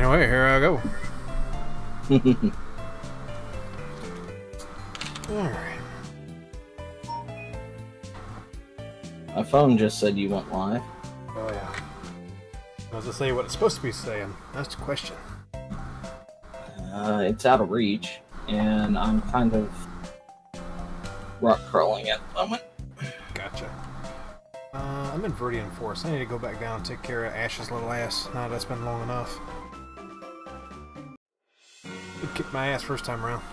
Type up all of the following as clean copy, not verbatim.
Anyway, here I go. Alright. My phone just said you went live. Oh yeah. Does it say what it's supposed to be saying? That's the question. It's out of reach, and I'm kind of rock crawling at the moment. Gotcha. I'm in Viridian Forest. I need to go back down and take care of Ash's little ass. Now that's been long enough. He kicked my ass first time around.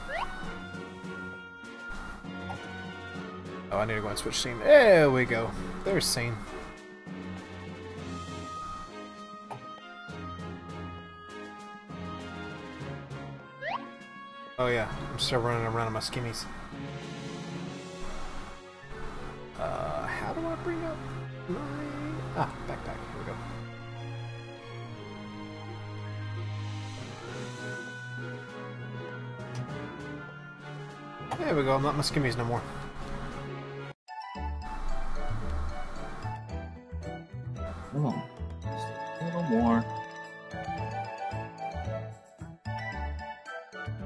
Oh, I need to go and switch scene. There we go. There's scene. Oh yeah, I'm still running around in my skimmies. How do I bring up my... backpack. Here we go. There we go, I'm not in my skimmies no more. Oh, just a little more.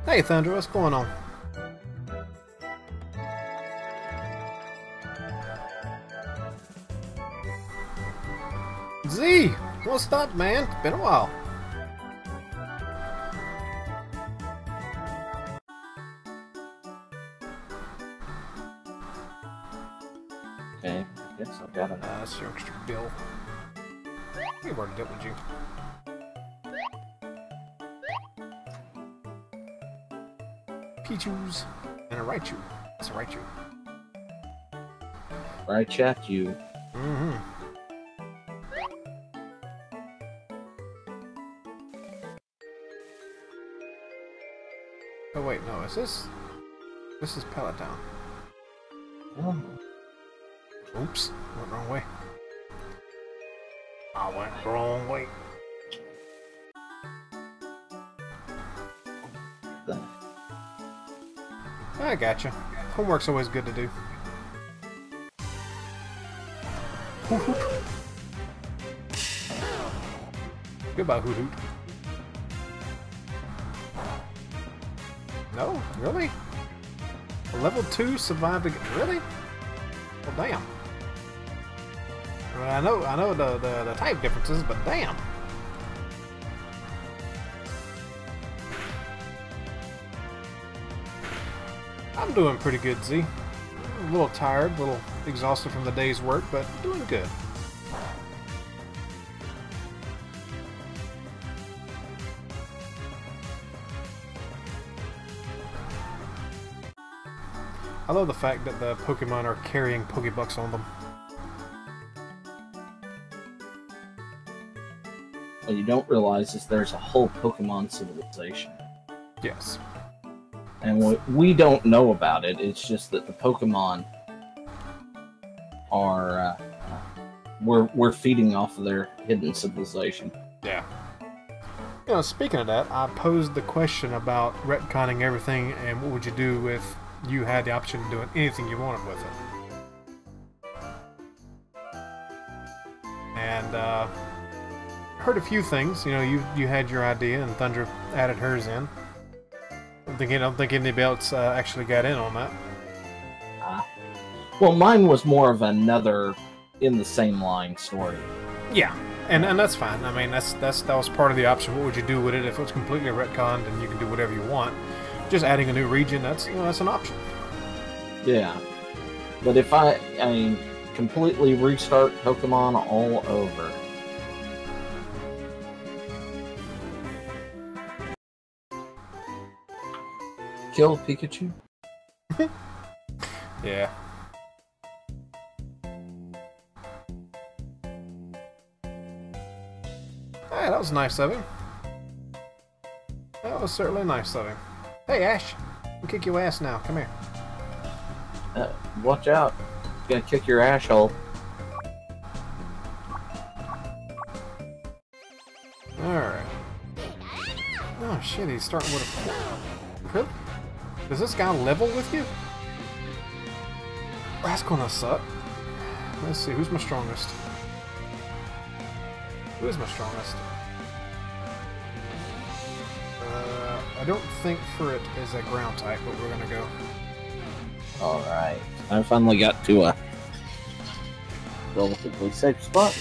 Hey Thunder, what's going on? Z! What's up, man? It's been a while. Okay, I guess I've got it. That's your extra bill. We've already dealt with you. Pichus. And a Raichu. That's a Raichu. Right chat you. Mm-hmm. Oh wait, no, is this... This is Peloton. Oh. Oops, went wrong way. I went the wrong way. I gotcha. Homework's always good to do. Hoot hoot. Goodbye, Hoot Hoot. No? Really? A level 2 survived again? Really? Well, damn. I mean, I know the type differences, but damn. I'm doing pretty good, Z. A little tired, a little exhausted from the day's work, but doing good. I love the fact that the Pokemon are carrying Pokebucks on them. What you don't realize is there's a whole Pokemon civilization. Yes. And what we don't know about it, it's just that the Pokemon are... we're feeding off of their hidden civilization. Yeah. You know, speaking of that, I posed the question about retconning everything and what would you do if you had the option of doing anything you wanted with it. And, heard a few things. You know, you had your idea and Thunder added hers in. I don't think anybody else actually got in on that. Well, mine was more of another in the same line story. Yeah, and that's fine. I mean, that was part of the option. What would you do with it if it was completely retconned and you can do whatever you want? Just adding a new region, that's an option. Yeah, but if I mean, completely restart Pokemon all over. Kill Pikachu? Yeah. Hey, that was nice of him. That was certainly nice of him. Hey, Ash, I'll kick your ass now. Come here. Watch out. Gonna kick your ash hole. Alright. Oh shit, he's starting with a... Really? Does this guy level with you? That's gonna suck. Let's see, who's my strongest? Who is my strongest? don't think Fruit is a ground type, but we're gonna go. Alright. I finally got to a relatively safe spot.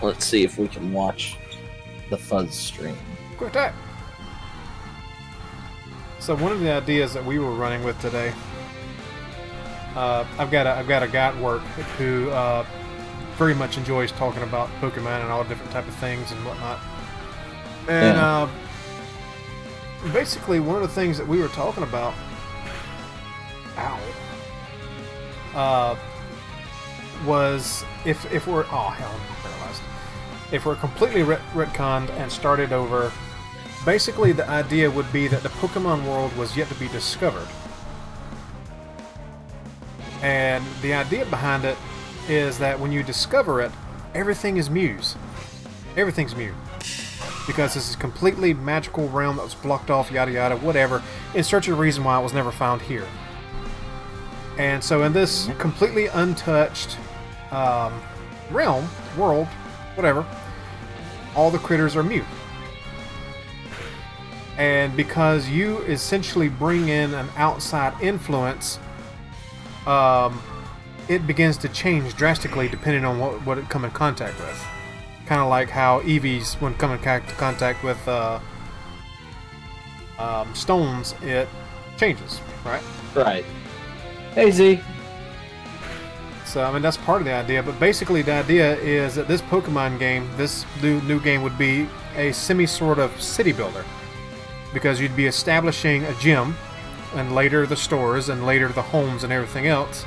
Let's see if we can watch the Fuzz stream. Quick attack! So one of the ideas that we were running with today, I've got a guy at work who very much enjoys talking about Pokemon and all different type of things and whatnot. And basically, one of the things that we were talking about, was if we're if we're completely retconned and started over. Basically, the idea would be that the Pokemon world was yet to be discovered. And the idea behind it is that when you discover it, everything is Mews. Everything's Mew. Because this is a completely magical realm that was blocked off, yada yada, whatever, in search of a reason why it was never found here. And so in this completely untouched realm, world, whatever, all the critters are Mew. And because you essentially bring in an outside influence, it begins to change drastically depending on what it come in contact with. Kind of like how Eevees, when come in contact with stones, it changes, right? Right. Hey, Z. So, I mean, that's part of the idea, but basically the idea is that this Pokemon game, this new game would be a sort of city builder. Because you'd be establishing a gym, and later the stores, and later the homes and everything else,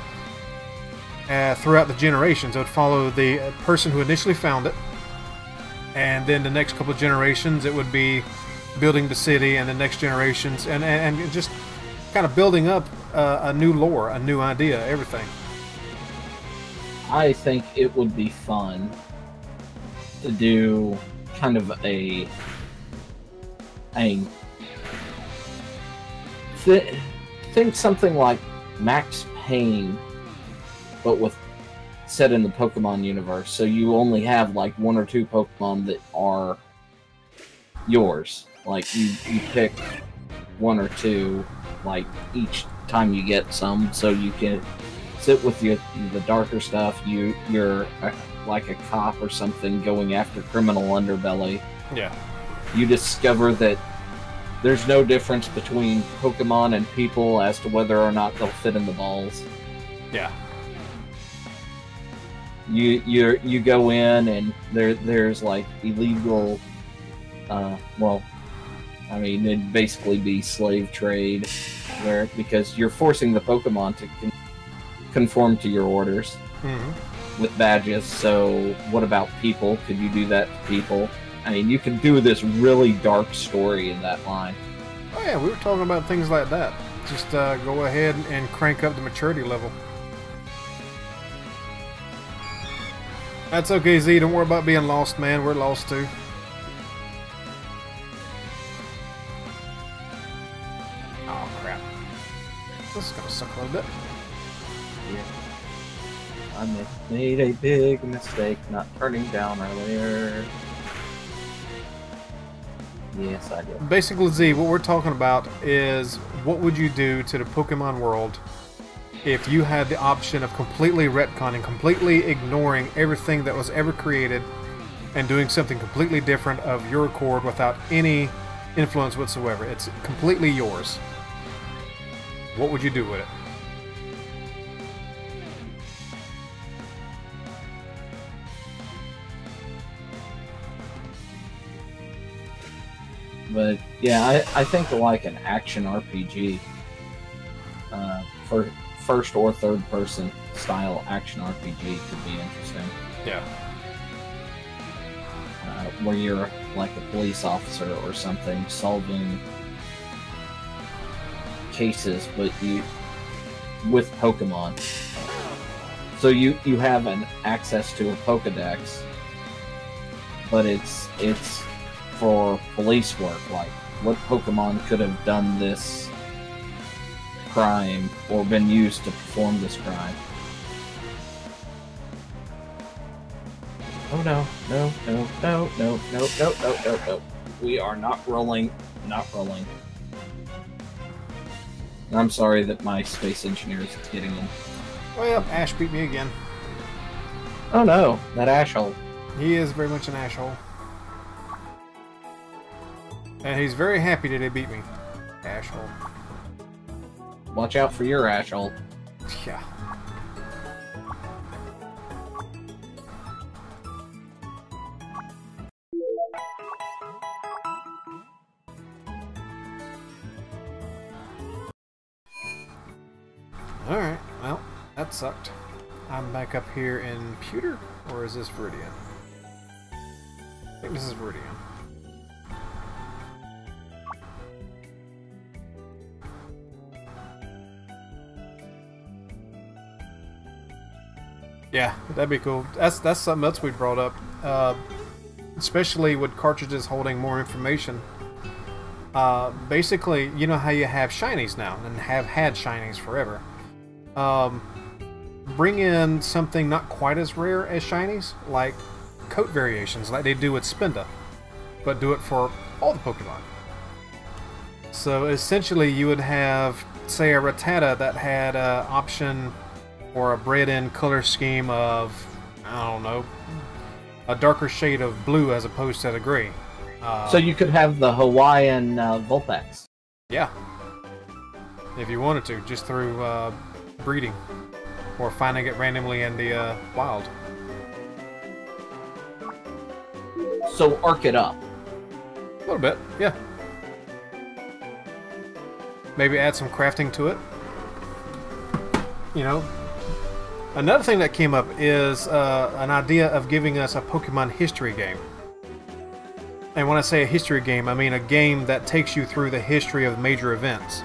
throughout the generations. It would follow the person who initially found it, and then the next couple of generations it would be building the city, and the next generations, and just kind of building up a new lore, a new idea, everything. I think it would be fun to do kind of think something like Max Payne, but with set in the Pokemon universe. So you only have like one or two Pokemon that are yours. Like you pick one or two, like each time you get some, so you can sit with the darker stuff. You're like a cop or something going after criminal underbelly. Yeah. You discover that there's no difference between Pokemon and people as to whether or not they'll fit in the balls. Yeah. You go in and there's like illegal, well, I mean, it'd basically be slave trade, because you're forcing the Pokemon to conform to your orders with badges. So what about people? Could you do that to people? I mean, you could do this really dark story in that line. Oh yeah, we were talking about things like that. Just go ahead and crank up the maturity level. That's okay, Z. Don't worry about being lost, man. We're lost too. Oh crap. This is gonna suck a little bit. Yeah. I made a big mistake not turning down earlier. Yes, I did. Basically, Z, what we're talking about is what would you do to the Pokemon world if you had the option of completely retconning, completely ignoring everything that was ever created and doing something completely different of your accord without any influence whatsoever. It's completely yours. What would you do with it? But yeah, I think like an action RPG, for first or third person style action RPG could be interesting. Yeah. Where you're like a police officer or something solving cases, but you with Pokemon. So you have an access to a Pokedex, but it's for police work, like what Pokemon could have done this crime or been used to perform this crime. Oh no, no, no, no, no, no, no, no, no, no. We are not rolling. Not rolling. I'm sorry that my space engineer is getting in. Well, Ash beat me again. Oh no, that asshole. He is very much an asshole. And he's very happy that he beat me. Asshole. Watch out for your asshole. Yeah. Alright, well, that sucked. I'm back up here in Pewter, or is this Viridian? I think this is Viridian. Yeah, that'd be cool. That's something else we brought up, especially with cartridges holding more information. Basically, you know how you have shinies now, and have had shinies forever. Bring in something not quite as rare as shinies, like coat variations, like they do with Spinda, but do it for all the Pokemon. So essentially, you would have, say, a Rattata that had an option or a bred-in color scheme of, I don't know, a darker shade of blue as opposed to the gray. So you could have the Hawaiian Vulpix. Yeah. If you wanted to, just through breeding. Or finding it randomly in the wild. So arc it up. A little bit, yeah. Maybe add some crafting to it. You know. Another thing that came up is an idea of giving us a Pokemon history game. And when I say a history game, I mean a game that takes you through the history of major events.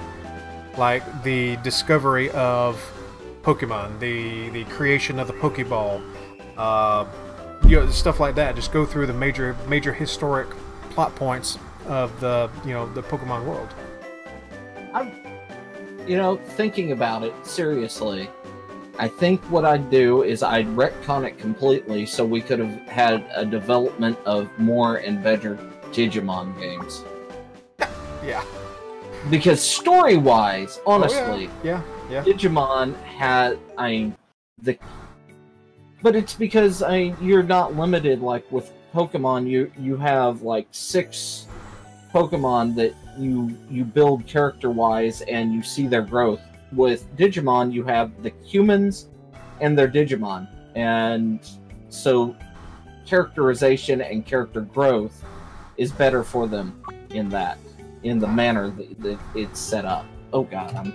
Like the discovery of Pokemon, the creation of the Pokeball, you know, stuff like that. Just go through the major historic plot points of the the Pokemon world. I'm, thinking about it seriously. I think what I'd do is I'd retcon it completely so we could have had a development of more and better Digimon games. Yeah. Because story-wise, honestly, yeah. Digimon had, but it's because you're not limited like with Pokemon. You have like 6 Pokemon that you build character-wise and you see their growth. With Digimon, you have the humans and their Digimon, and so characterization and character growth is better for them in the manner that it's set up. Oh god, I'm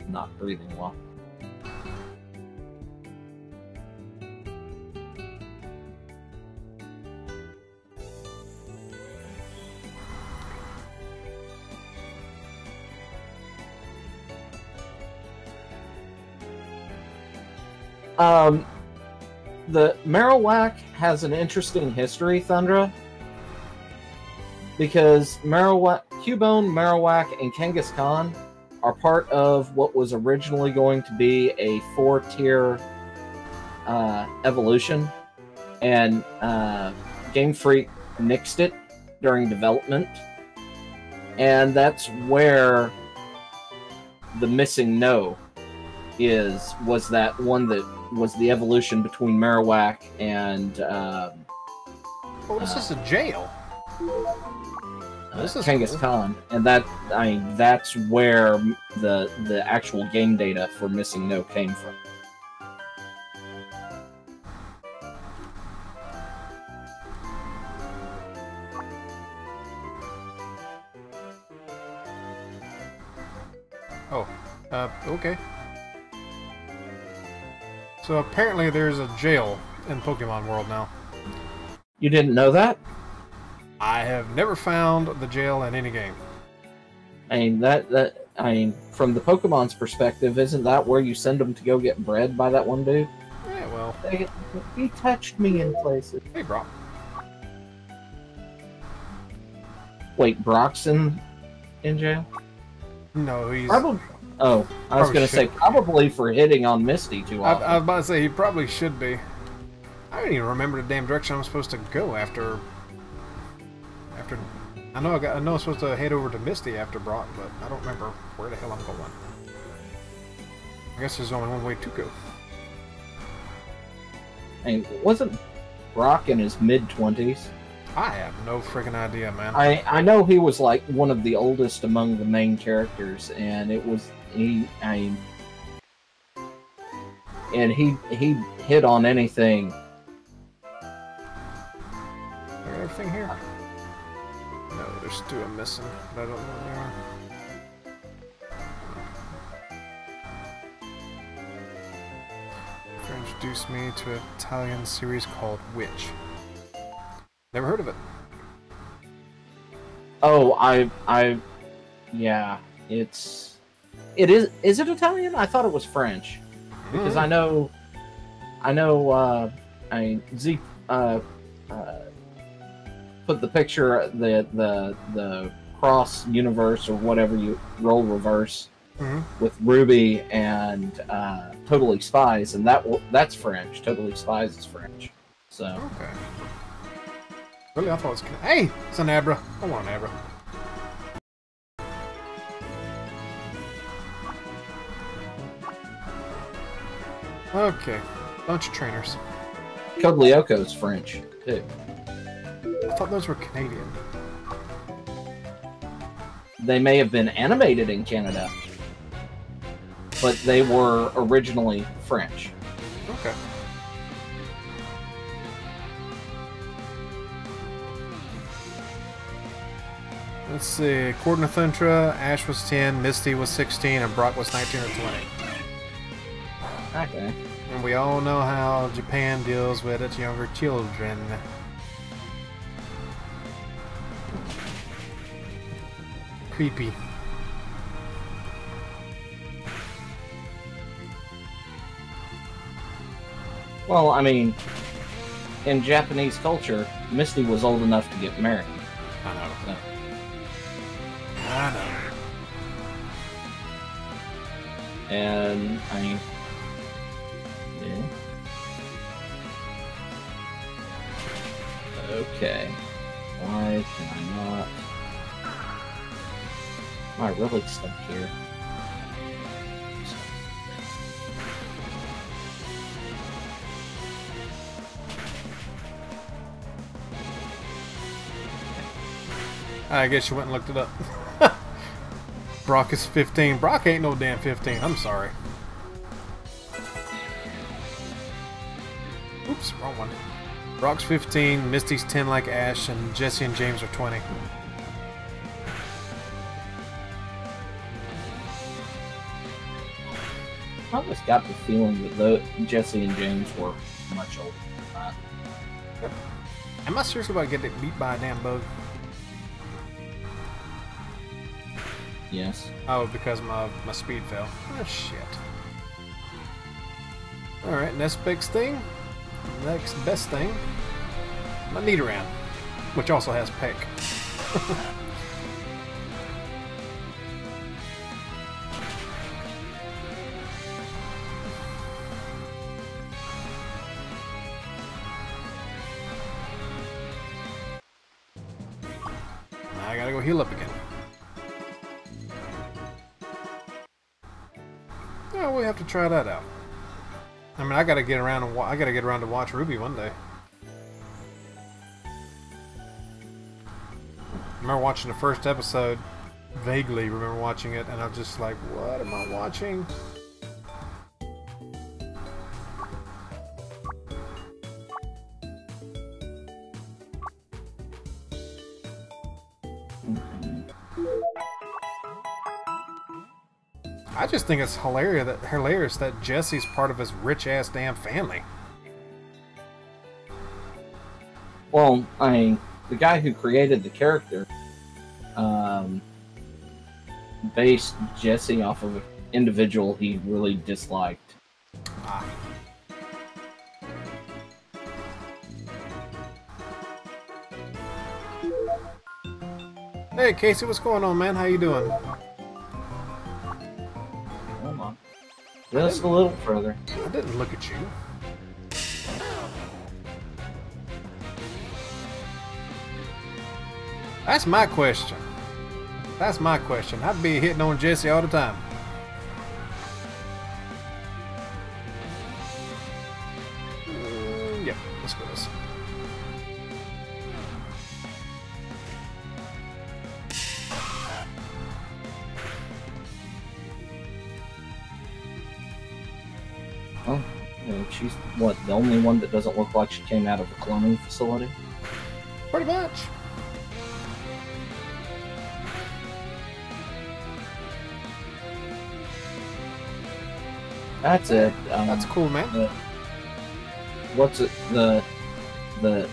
not breathing well. The Marowak has an interesting history, Thundra, because Cubone, Marowak, and Kangaskhan are part of what was originally going to be a 4-tier evolution, and Game Freak nixed it during development, and that's where the missing no was that one that was the evolution between Marowak and this is a jail. This is Kangaskhan, and that's where the actual game data for Missing No came from. Oh, okay. So apparently there's a jail in Pokemon World now. You didn't know that? I have never found the jail in any game. I mean, from the Pokemon's perspective, isn't that where you send them to go get bred by that one dude? Yeah, well. He touched me in places. Hey, Brock. Wait, Brock's in jail? No, he's... Probably. Oh, I was going to say probably for hitting on Misty too often. I was about to say he probably should be. I don't even remember the damn direction I'm supposed to go after after. I know I'm supposed to head over to Misty after Brock, but I don't remember where the hell I'm going. I guess there's only one way to go. And wasn't Brock in his mid-20s? I have no friggin' idea, man. I know he was like one of the oldest among the main characters, and it was he hit on anything. Got everything here? No, there's two I'm missing, but I don't know where they are. Introduced me to an Italian series called Witch. Never heard of it. Oh, yeah, it is it Italian? I thought it was French. Because I know, Zeke, put the picture, the cross universe or whatever you roll reverse with Ruby and Totally Spies, and that's French. Totally Spies is French. So. Okay. Really, I thought it was. Hey, it's an Abra. Come on, Abra. Okay, bunch of trainers. Code Lyoko is French too. I thought those were Canadian. They may have been animated in Canada, but they were originally French. Okay. Let's see. According to Thuntra, Ash was 10, Misty was 16, and Brock was 19 or 20. Okay. And we all know how Japan deals with its younger children. Creepy. Well, I mean, in Japanese culture, Misty was old enough to get married. I know. So. I know. And, I mean, yeah. Okay. Why can I not? Am I really stuck here? I guess you went and looked it up. Brock is 15. Brock ain't no damn 15. I'm sorry. Oops, wrong one. Brock's 15, Misty's 10 like Ash, and Jesse and James are 20. I always got the feeling that Jesse and James were much older than that. Am I seriously about to get beat by a damn bug? Yes. Oh, because my speed fell. Oh, shit. Alright, next big thing. Next best thing. My Nidoran, which also has Peck. Now I gotta go heal up again. Yeah, we have to try that out. I mean, I gotta get around and I gotta get around to watch Ruby one day. I remember watching the first episode, vaguely remember watching it, and I was just like, what am I watching? I just think it's hilarious that Jesse's part of his rich-ass damn family. Well, I mean, the guy who created the character based Jesse off of an individual he really disliked. Ah. Hey Casey, what's going on, man? How you doing? Hold on. Just a little further. I didn't look at you. That's my question. That's my question. I'd be hitting on Jesse all the time. Yep, let's go this. Oh, she's what, the only one that doesn't look like she came out of a cloning facility? Pretty much. That's it. That's cool, man. What's it? The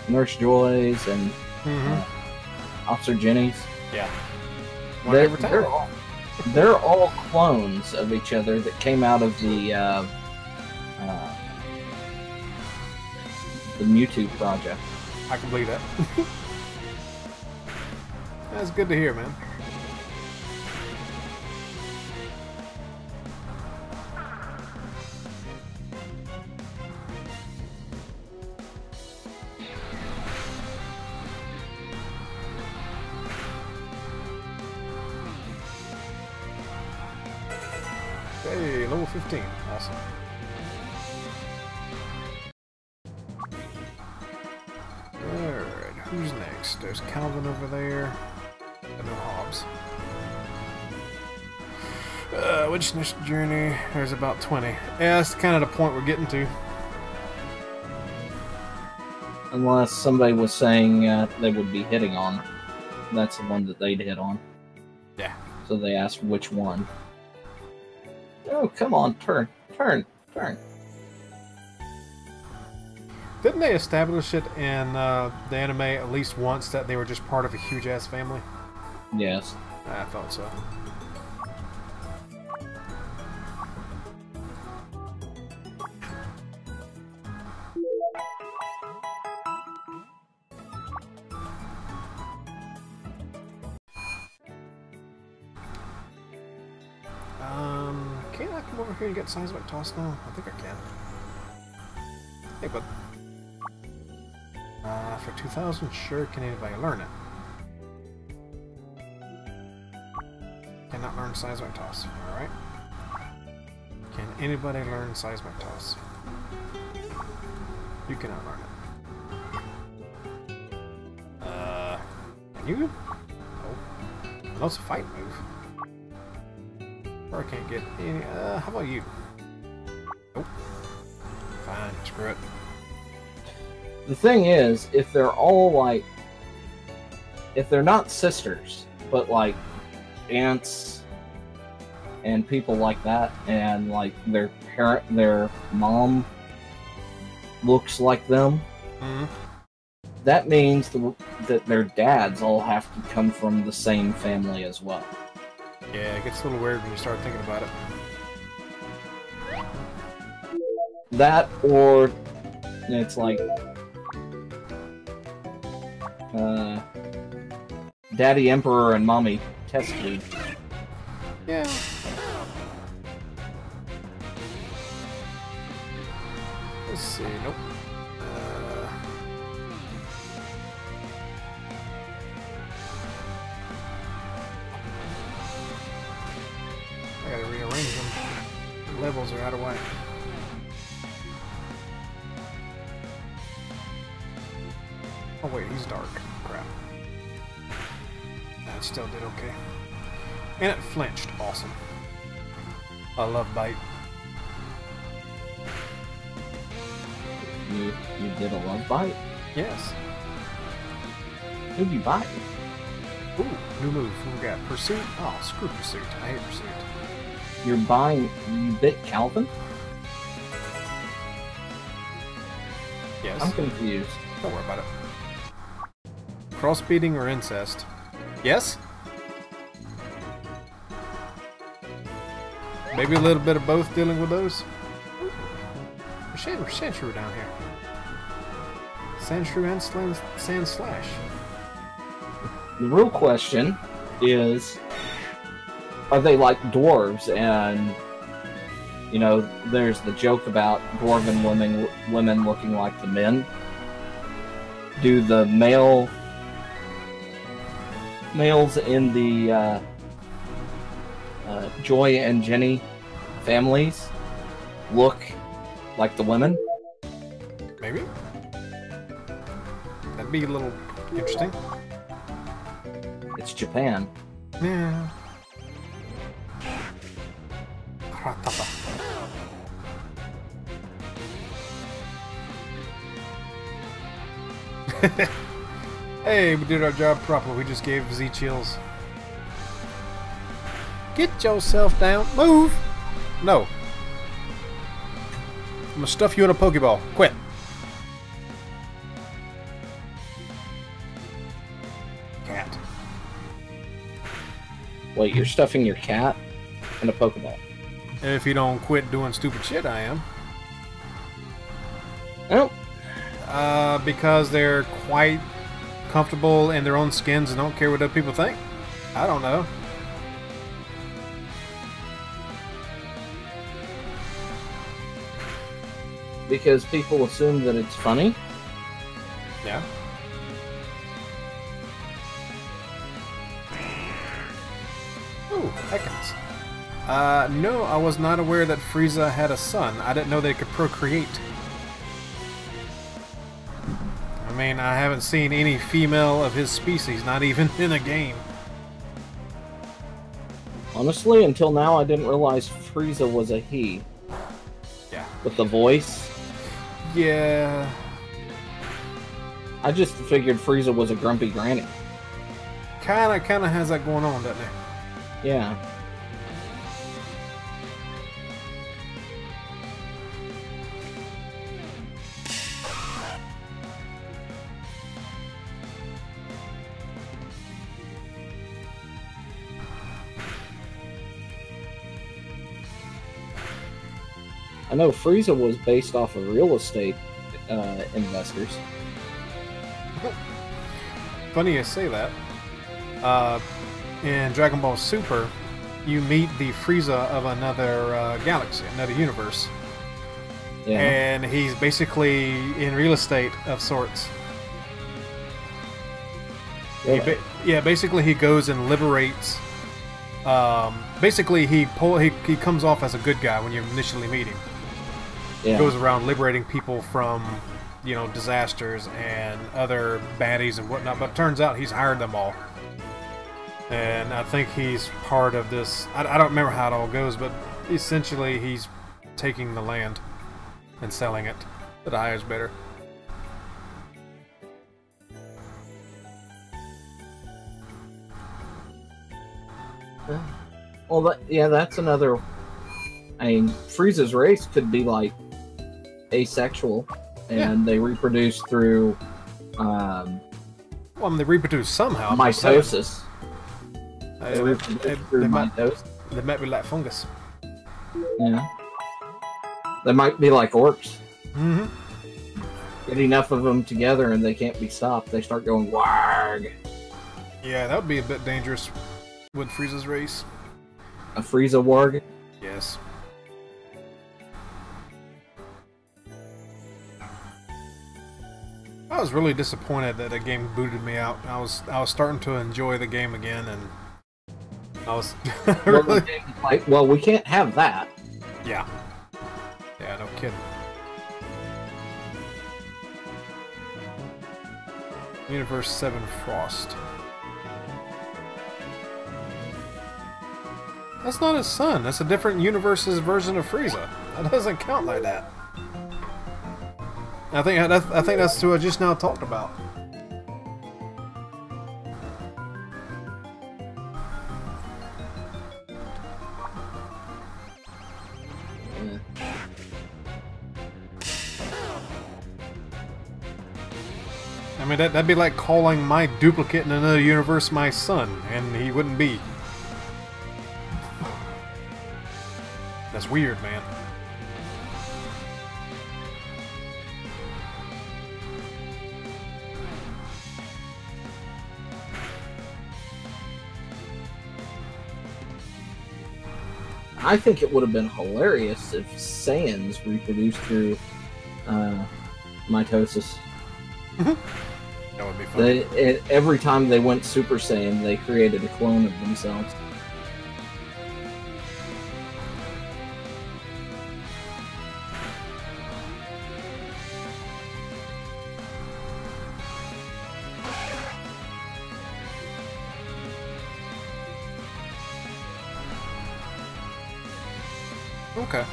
Nurse Joys and Officer Jenny's. Yeah. One every time. They're all clones of each other that came out of the Mewtwo project. I can believe that. That's good to hear, man. Hey, level 15. Awesome. Alright, who's next? There's Calvin over there. And then Hobbs. Witness Journey. There's about 20. Yeah, that's kind of the point we're getting to. Unless somebody was saying they would be hitting on. That's the one that they'd hit on. Yeah. So they asked which one. Oh, come on, turn. Didn't they establish it in the anime at least once that they were just part of a huge-ass family? Yes. I thought so. Can I come over here and get seismic toss now? I think I can. Hey, bud. For 2,000, sure. Can anybody learn it? Cannot learn seismic toss. Alright. Can anybody learn seismic toss? You cannot learn it. Can you? Oh. I know it's a fight move. Or I can't get any. How about you? Nope. Fine, screw it. The thing is, if they're all like, if they're not sisters, but like aunts and people like that, and like their mom looks like them, that means that their dads all have to come from the same family as well. Yeah, it gets a little weird when you start thinking about it. That, or it's like Daddy Emperor and Mommy Test Tube. Yeah. Let's see. Nope. I gotta rearrange them. The levels are out of whack. Oh wait, he's dark. Crap. That still did okay. And it flinched. Awesome. I love bite. You did a love bite? Yes. Who'd you bite? Ooh, new move. What we got? Pursuit? Oh, screw Pursuit. I hate Pursuit. You bit Calvin? Yes. I'm confused. Don't worry about it. Crossbreeding or incest? Yes? Maybe a little bit of both dealing with those? Sandshrew down here. Sandshrew and Sand Slash. The real question is, are they like dwarves? And, you know, there's the joke about dwarven women looking like the men. Do the male males in the Joy and Jenny families look like the women. Maybe. That'd be a little interesting. It's Japan. Yeah. Hey, we did our job properly. We just gave Z chills. Get yourself down. Move! No. I'm gonna stuff you in a Pokeball. Quit. Cat. Wait, you're stuffing your cat in a Pokeball? If you don't quit doing stupid shit, I am. Oh. Because they're quite comfortable in their own skins and don't care what other people think? I don't know. Because people assume that it's funny? Yeah. Ooh, Ekans. No, I was not aware that Frieza had a son. I didn't know they could procreate. I mean, I haven't seen any female of his species, not even in a game. Honestly, until now, I didn't realize Frieza was a he. Yeah. With the voice. Yeah. I just figured Frieza was a grumpy granny. Kinda has that going on, doesn't it? Yeah. I know Frieza was based off of real estate investors. Funny you say that. In Dragon Ball Super, you meet the Frieza of another galaxy, another universe. Yeah. And he's basically in real estate of sorts. Really? Yeah, basically he goes and liberates. Basically he comes off as a good guy when you initially meet him. Yeah. He goes around liberating people from, you know, disasters and other baddies and whatnot. But it turns out he's hired them all. And I think he's part of this. I don't remember how it all goes, but essentially he's taking the land and selling it to the highest bidder. Well, that's another. I mean, Frieza's race could be like asexual, and they reproduce through. Well, I mean, they reproduce somehow. Mitosis. They might be like fungus. Yeah. They might be like orcs. Mm-hmm. Get enough of them together and they can't be stopped. They start going warg. Yeah, that would be a bit dangerous with Frieza's race. A Frieza warg? Yes. I was really disappointed that the game booted me out. I was starting to enjoy the game again, and I was really... well, we can't have that. Yeah. Yeah, no kidding. Universe 7 Frost. That's not his son. That's a different universe's version of Frieza. That doesn't count like that. I think that's who I just now talked about. I mean, that'd be like calling my duplicate in another universe my son, and he wouldn't be. That's weird, man. I think it would have been hilarious if Saiyans reproduced through mitosis. No, would be fun. Every time they went Super Saiyan, they created a clone of themselves. Okay.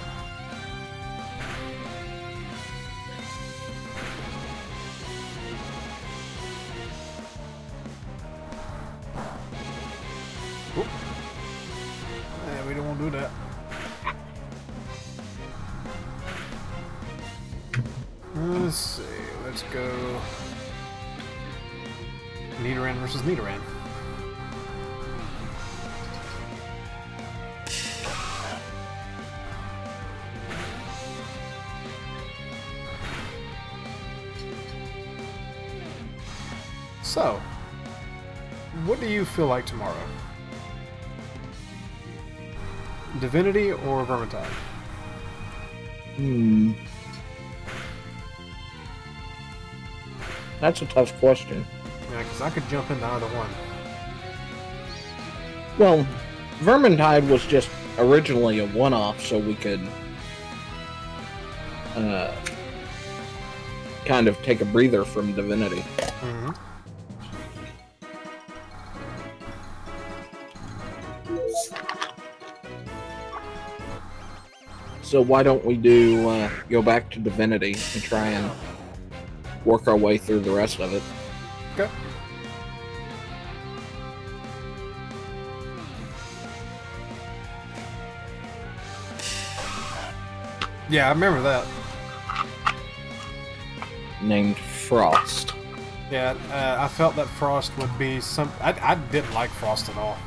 Oop. Yeah, we don't want to do that. Let's see. Let's go. Nidoran versus Nidoran. So, what do you feel like tomorrow? Divinity or Vermintide? That's a tough question. Yeah, because I could jump into either one. Well, Vermintide was just originally a one-off, so we could kind of take a breather from Divinity. Mm-hmm. So why don't we go back to Divinity and try and work our way through the rest of it? Okay. Yeah, I remember that. Named Frost. Yeah, I felt that Frost would be some... I didn't like Frost at all.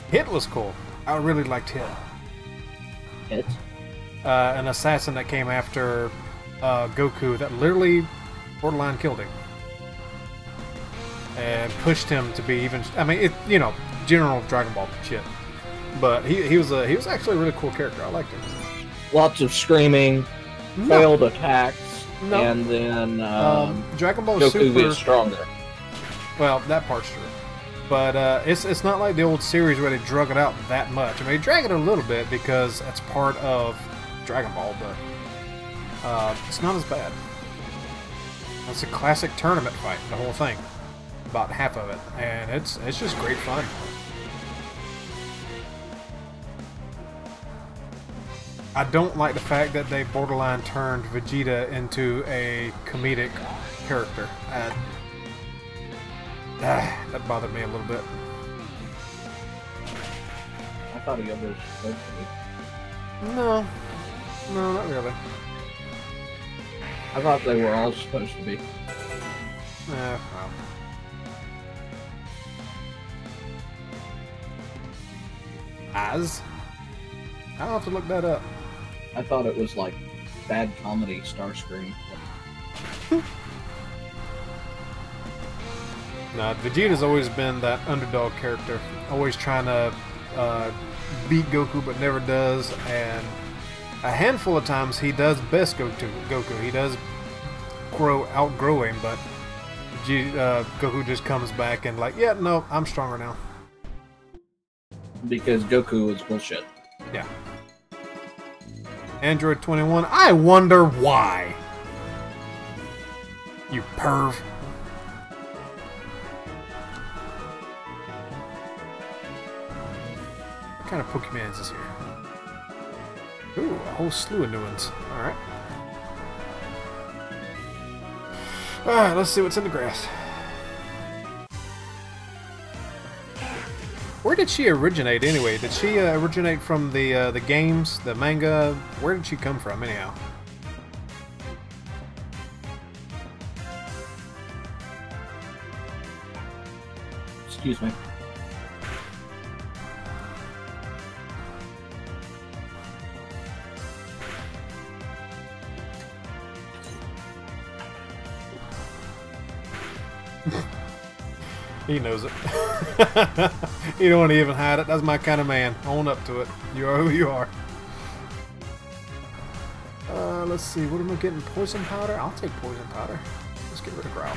Hit was cool. I really liked Hit. Hit? An assassin that came after Goku that literally borderline killed him. And pushed him to be even... I mean, general Dragon Ball shit. But he was actually a really cool character. I liked him. Lots of screaming, failed attacks, and then Dragon Ball Goku Super gets stronger. Well, that part's true. But it's not like the old series where they drug it out that much. I mean, they drag it a little bit because it's part of Dragon Ball, but it's not as bad. It's a classic tournament fight, the whole thing. About half of it. And it's just great fun. I don't like the fact that they borderline turned Vegeta into a comedic character. That bothered me a little bit. I thought he was supposed to be. No, not really. I thought they were all supposed to be. Well. I'll have to look that up. I thought it was like bad comedy Starscream. No, Vegeta's always been that underdog character, always trying to beat Goku but never does, and a handful of times he does best Goku. He does outgrow him, but Goku just comes back and like, yeah, no, I'm stronger now. Because Goku is bullshit. Yeah. Android 21, I wonder why. You perv. What kind of Pokemon is this here? Ooh, a whole slew of new ones. Alright. Alright, let's see what's in the grass. Where did she originate anyway? Did she originate from the games, the manga? Where did she come from anyhow? Excuse me. He knows it. You don't want to even hide it. That's my kind of man. Own up to it. You are who you are. Let's see. What am I getting? Poison powder? I'll take poison powder. Let's get rid of Growl.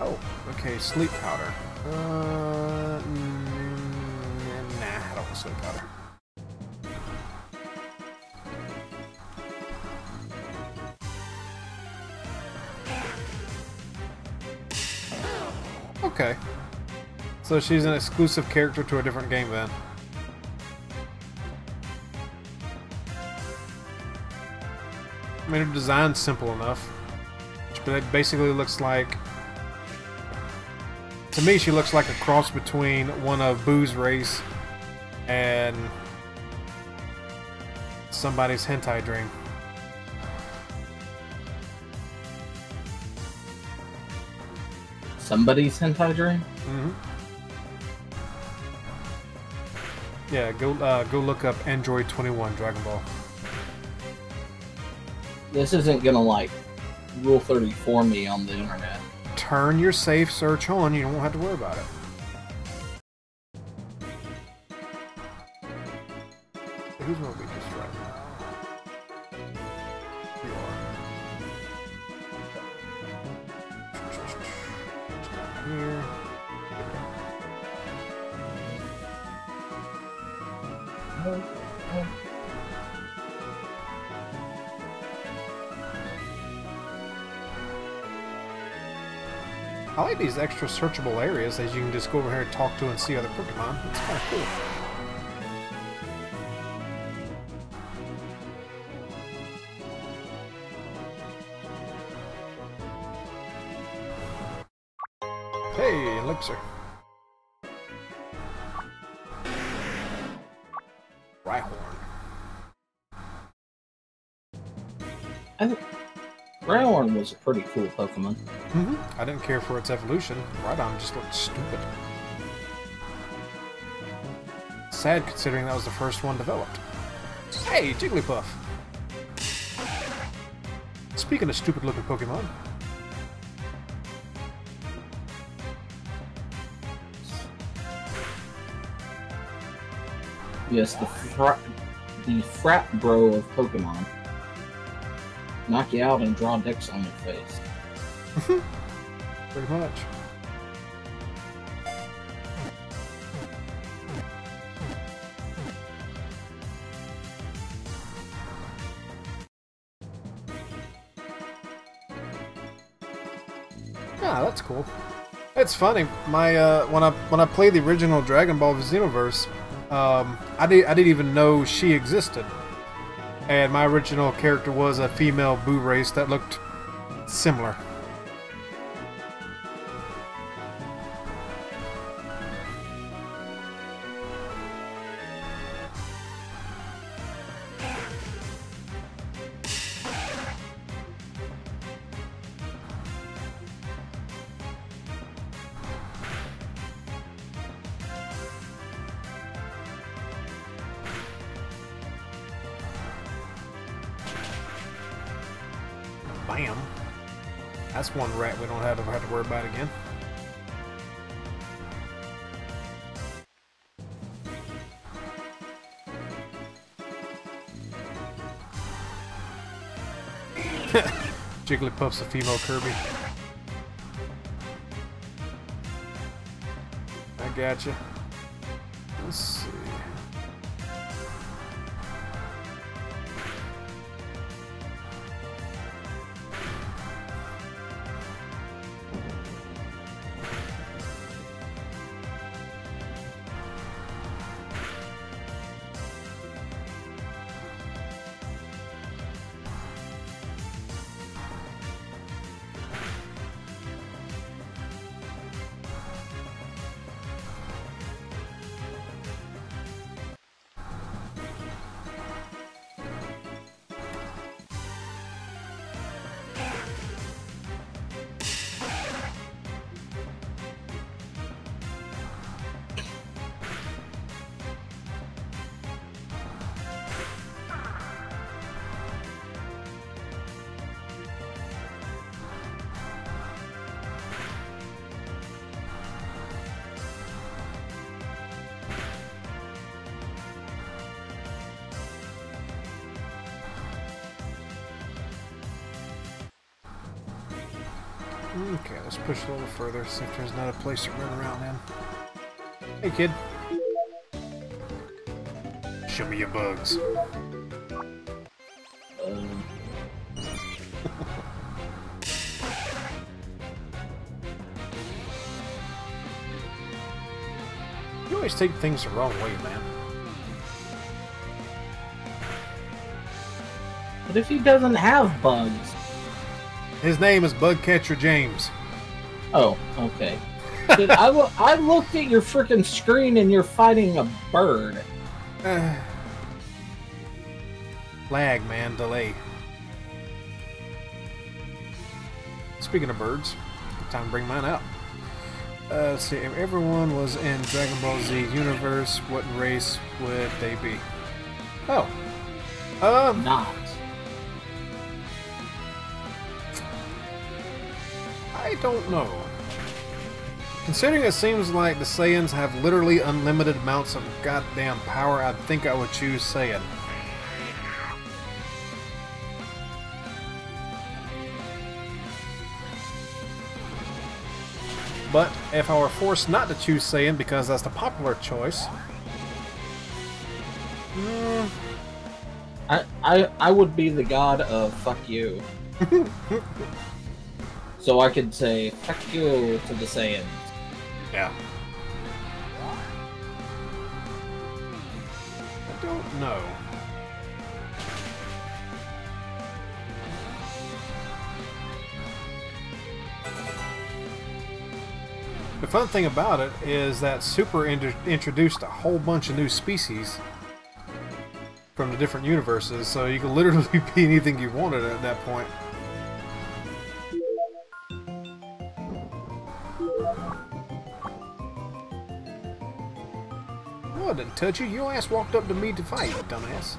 Oh, okay, sleep powder. Nah, I don't want sleep powder. Okay. So she's an exclusive character to a different game then. I mean, her design's simple enough. But it basically looks like... To me, she looks like a cross between one of Boo's race and somebody's hentai dream. Somebody's hentai dream? Mm-hmm. Yeah, go look up Android 21 Dragon Ball. This isn't gonna, like, Rule 34 me on the internet. Turn your safe search on, you won't have to worry about it. Who's my weakest right now? You are. Down here. I like these extra searchable areas that you can just go over here and talk to and see other Pokemon. It's kind of cool. Hey, Elixir. Rhyhorn. I think Rhyhorn was a pretty cool Pokemon. I didn't care for its evolution. Rhydon just looked stupid. Sad considering that was the first one developed. Hey, Jigglypuff! Speaking of stupid looking Pokemon. Yes, the frat bro of Pokemon. Knock you out and draw dicks on your face. Pretty much. Ah, that's cool. It's funny. My when I played the original Dragon Ball Xenoverse, I didn't even know she existed. And my original character was a female Boo race that looked similar. Bam. That's one rat we don't have to worry about again. Jigglypuff's a female Kirby. I gotcha. Let's see. Okay, let's push a little further, see if there's not a place to run around in. Hey, kid. Show me your bugs. You always take things the wrong way, man. But if he doesn't have bugs... His name is Bugcatcher James. Oh, okay. Dude, I looked at your freaking screen and you're fighting a bird. Lag, man. Delay. Speaking of birds, time to bring mine out. Let's see. If everyone was in Dragon Ball Z universe, what race would they be? Oh. Not. I don't know. Considering it seems like the Saiyans have literally unlimited amounts of goddamn power, I think I would choose Saiyan. But if I were forced not to choose Saiyan because that's the popular choice... I would be the god of fuck you. So I could say fuck you to the Saiyans. Yeah. I don't know. The fun thing about it is that Super introduced a whole bunch of new species from the different universes, so you can literally be anything you wanted at that point. Oh, I didn't touch you. Your ass walked up to me to fight, you dumbass.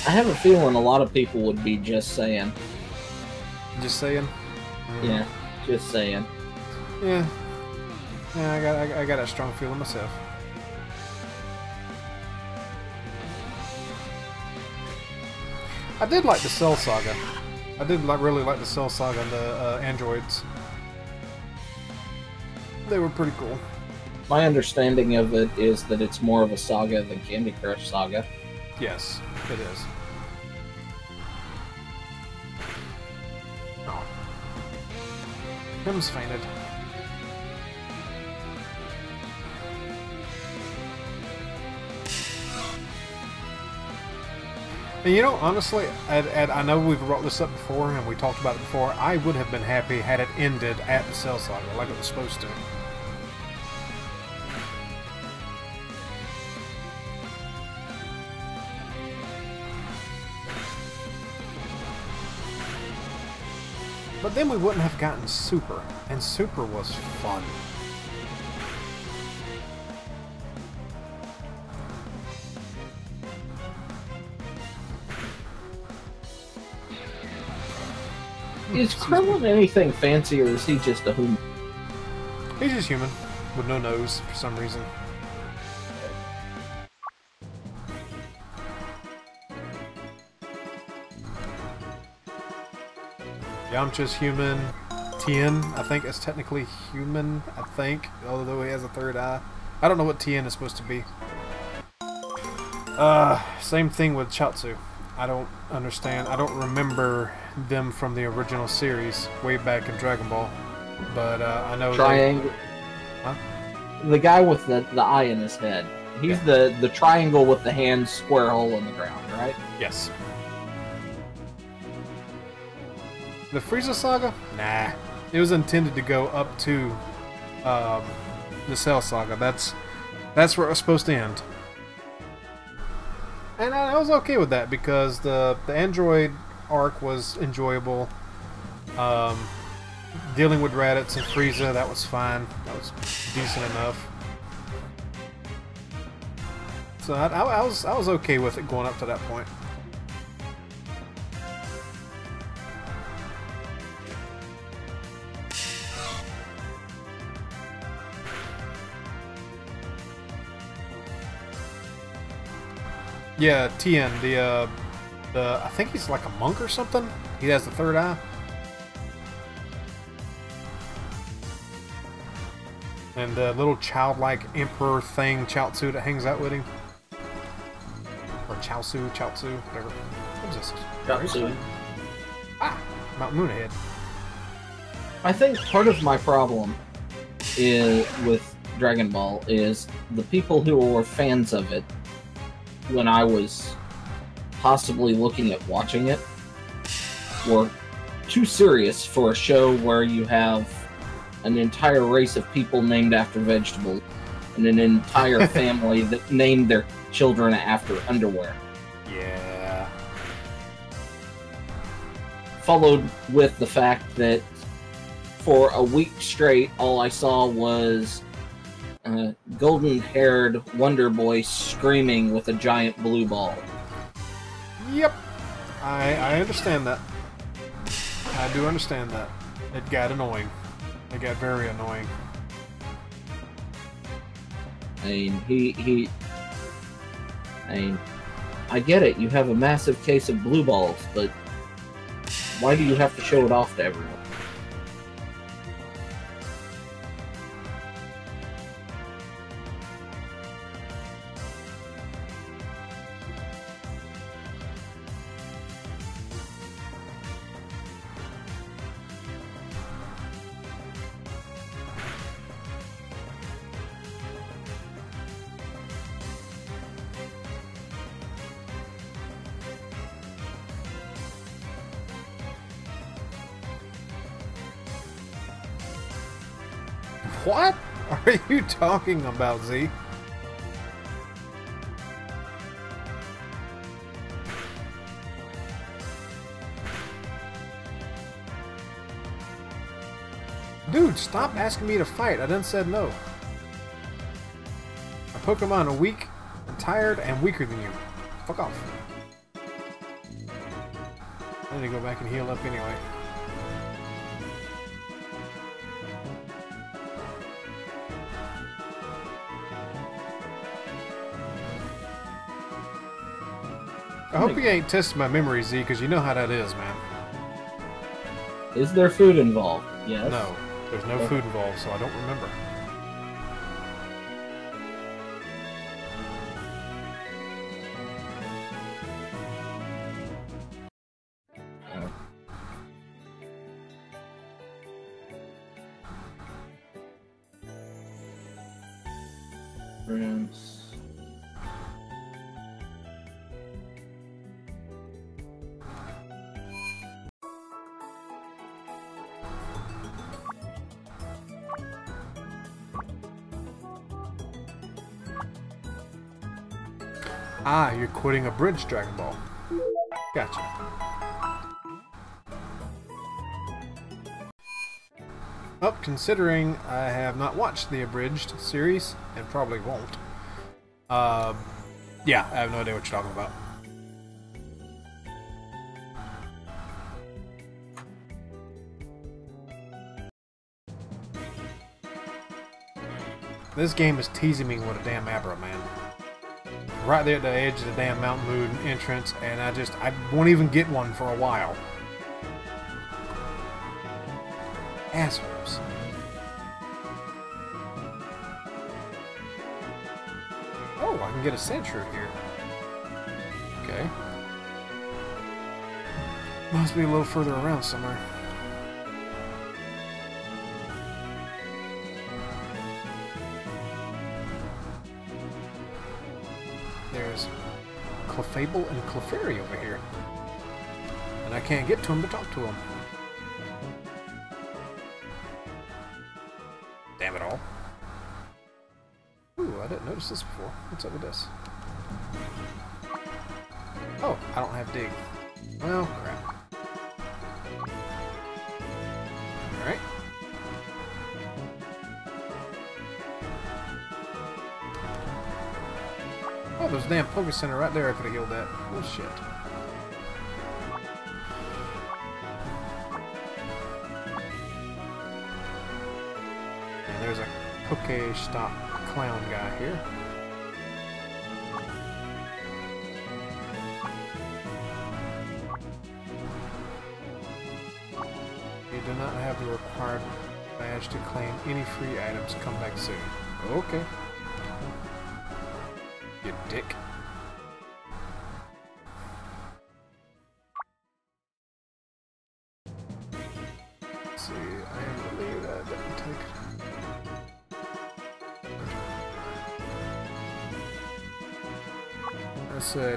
I have a feeling a lot of people would be just saying. Just saying? Yeah, just saying. Yeah. Yeah, I got a strong feeling myself. I did like the Cell Saga. I did really like the Cell Saga and the androids. They were pretty cool. My understanding of it is that it's more of a saga than Candy Crush Saga. Yes, it is. Oh. Him's fainted. And you know, honestly, I know we've brought this up before and we talked about it before, I would have been happy had it ended at the Cell Saga, like it was supposed to. But then we wouldn't have gotten Super, and Super was fun. Is Krillin anything fancy, or is he just a human? He's just human, with no nose for some reason. Yamcha's human. Tien, I think, is technically human, I think, although he has a third eye. I don't know what Tien is supposed to be. Same thing with Chaozu. I don't understand. I don't remember them from the original series way back in Dragon Ball, but I know Triangle. Huh? The guy with the eye in his head. He's the triangle with the hand square hole in the ground, right? Yes. The Frieza Saga? Nah. It was intended to go up to the Cell Saga. That's where it was supposed to end. And I was okay with that because the Android arc was enjoyable. Dealing with Raditz and Frieza, that was fine. That was decent enough. So I was okay with it going up to that point. Yeah, Tien, the I think he's like a monk or something. He has the third eye. And the little childlike emperor thing, Chaozu, that hangs out with him. Or Chaozu, whatever. What is this? Chaozu. Ah! Mount Moon ahead. I think part of my problem with Dragon Ball is the people who were fans of it when I was possibly looking at watching it were too serious for a show where you have an entire race of people named after vegetables and an entire family that named their children after underwear. Yeah. Followed with the fact that for a week straight, all I saw was golden-haired Wonder Boy screaming with a giant blue ball. Yep. I understand that. I do understand that. It got annoying. It got very annoying. I mean, I mean, I get it. You have a massive case of blue balls, but why do you have to show it off to everyone? What are you talking about, Z? Dude, stop asking me to fight. I done said no. A Pokemon are weak, tired, and weaker than you. Fuck off. I need to go back and heal up anyway. I hope you ain't testing my memory, Z, because you know how that is, man. Is there food involved? Yes. No, there's no food involved, so I don't remember. Rooms. Ah, you're quitting a bridge Dragon Ball. Gotcha. Well, considering I have not watched the abridged series, and probably won't, yeah, I have no idea what you're talking about. This game is teasing me with a damn Abra, man. Right there at the edge of the damn Mount Moon entrance, and I won't even get one for a while. Assholes. Oh, I can get a Sentry here. Okay. Must be a little further around somewhere. There's Clefable and Clefairy over here. And I can't get to him to talk to him. Damn it all. Ooh, I didn't notice this before. What's up with this? Oh, I don't have Dig. Well, crap. Alright. Oh, there's a damn Poké Center right there. I could have healed that. Oh, shit. And there's a Poké-Stop clown guy here. You do not have the required Badge to claim any free items. Come back soon. Okay. You dick. Let's see, I am believe that didn't take.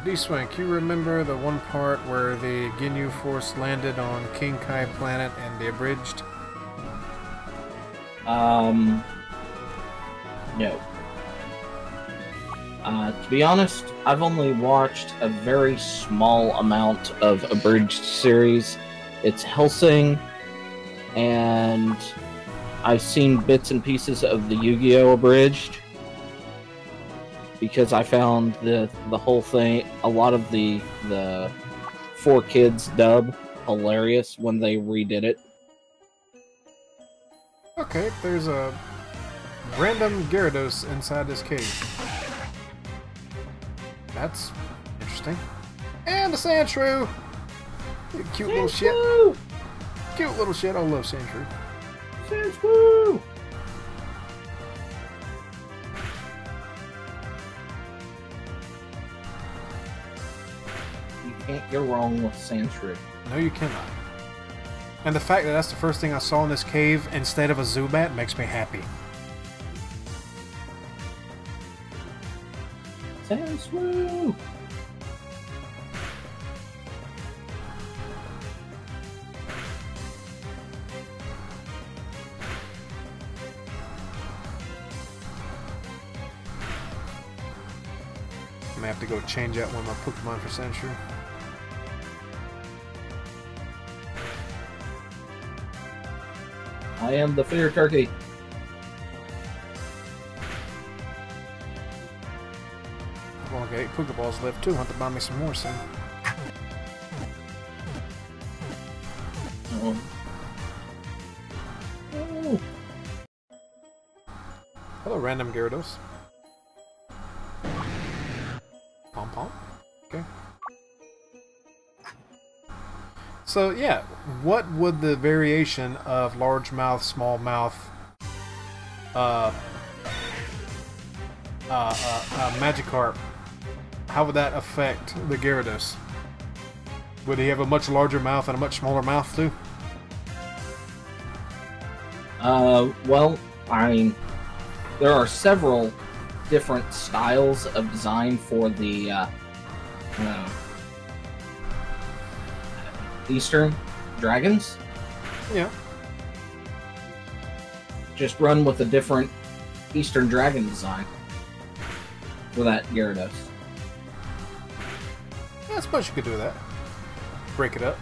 D-Swank, you remember the one part where the Ginyu Force landed on King Kai planet and they abridged? No. To be honest, I've only watched a very small amount of abridged series. It's Hellsing, and I've seen bits and pieces of the Yu-Gi-Oh! Abridged, because I found the whole thing, a lot of the 4Kids dub, hilarious when they redid it. Okay, there's a random Gyarados inside this cave. That's interesting. And a Sandshrew! You cute little shit. Cute little shit. I love Sandshrew. Sandshrew! You can't go wrong with Sandshrew. No, you cannot. And the fact that that's the first thing I saw in this cave instead of a Zubat makes me happy. Sandshrew! I may have to go change out one of my Pokemon for Sandshrew. I am the fear turkey. I've only got 8 Pokeballs left too. I'll have to buy me some more soon. Oh. Oh. Hello, random Gyarados. Pom-pom. Okay. So, yeah, what would the variation of largemouth, smallmouth, Magikarp, how would that affect the Gyarados? Would he have a much larger mouth and a much smaller mouth, too? Well, I mean, there are several different styles of design for the, Eastern dragons. Yeah. Just run with a different Eastern dragon design for that Gyarados. Yeah, I suppose you could do that. Break it up.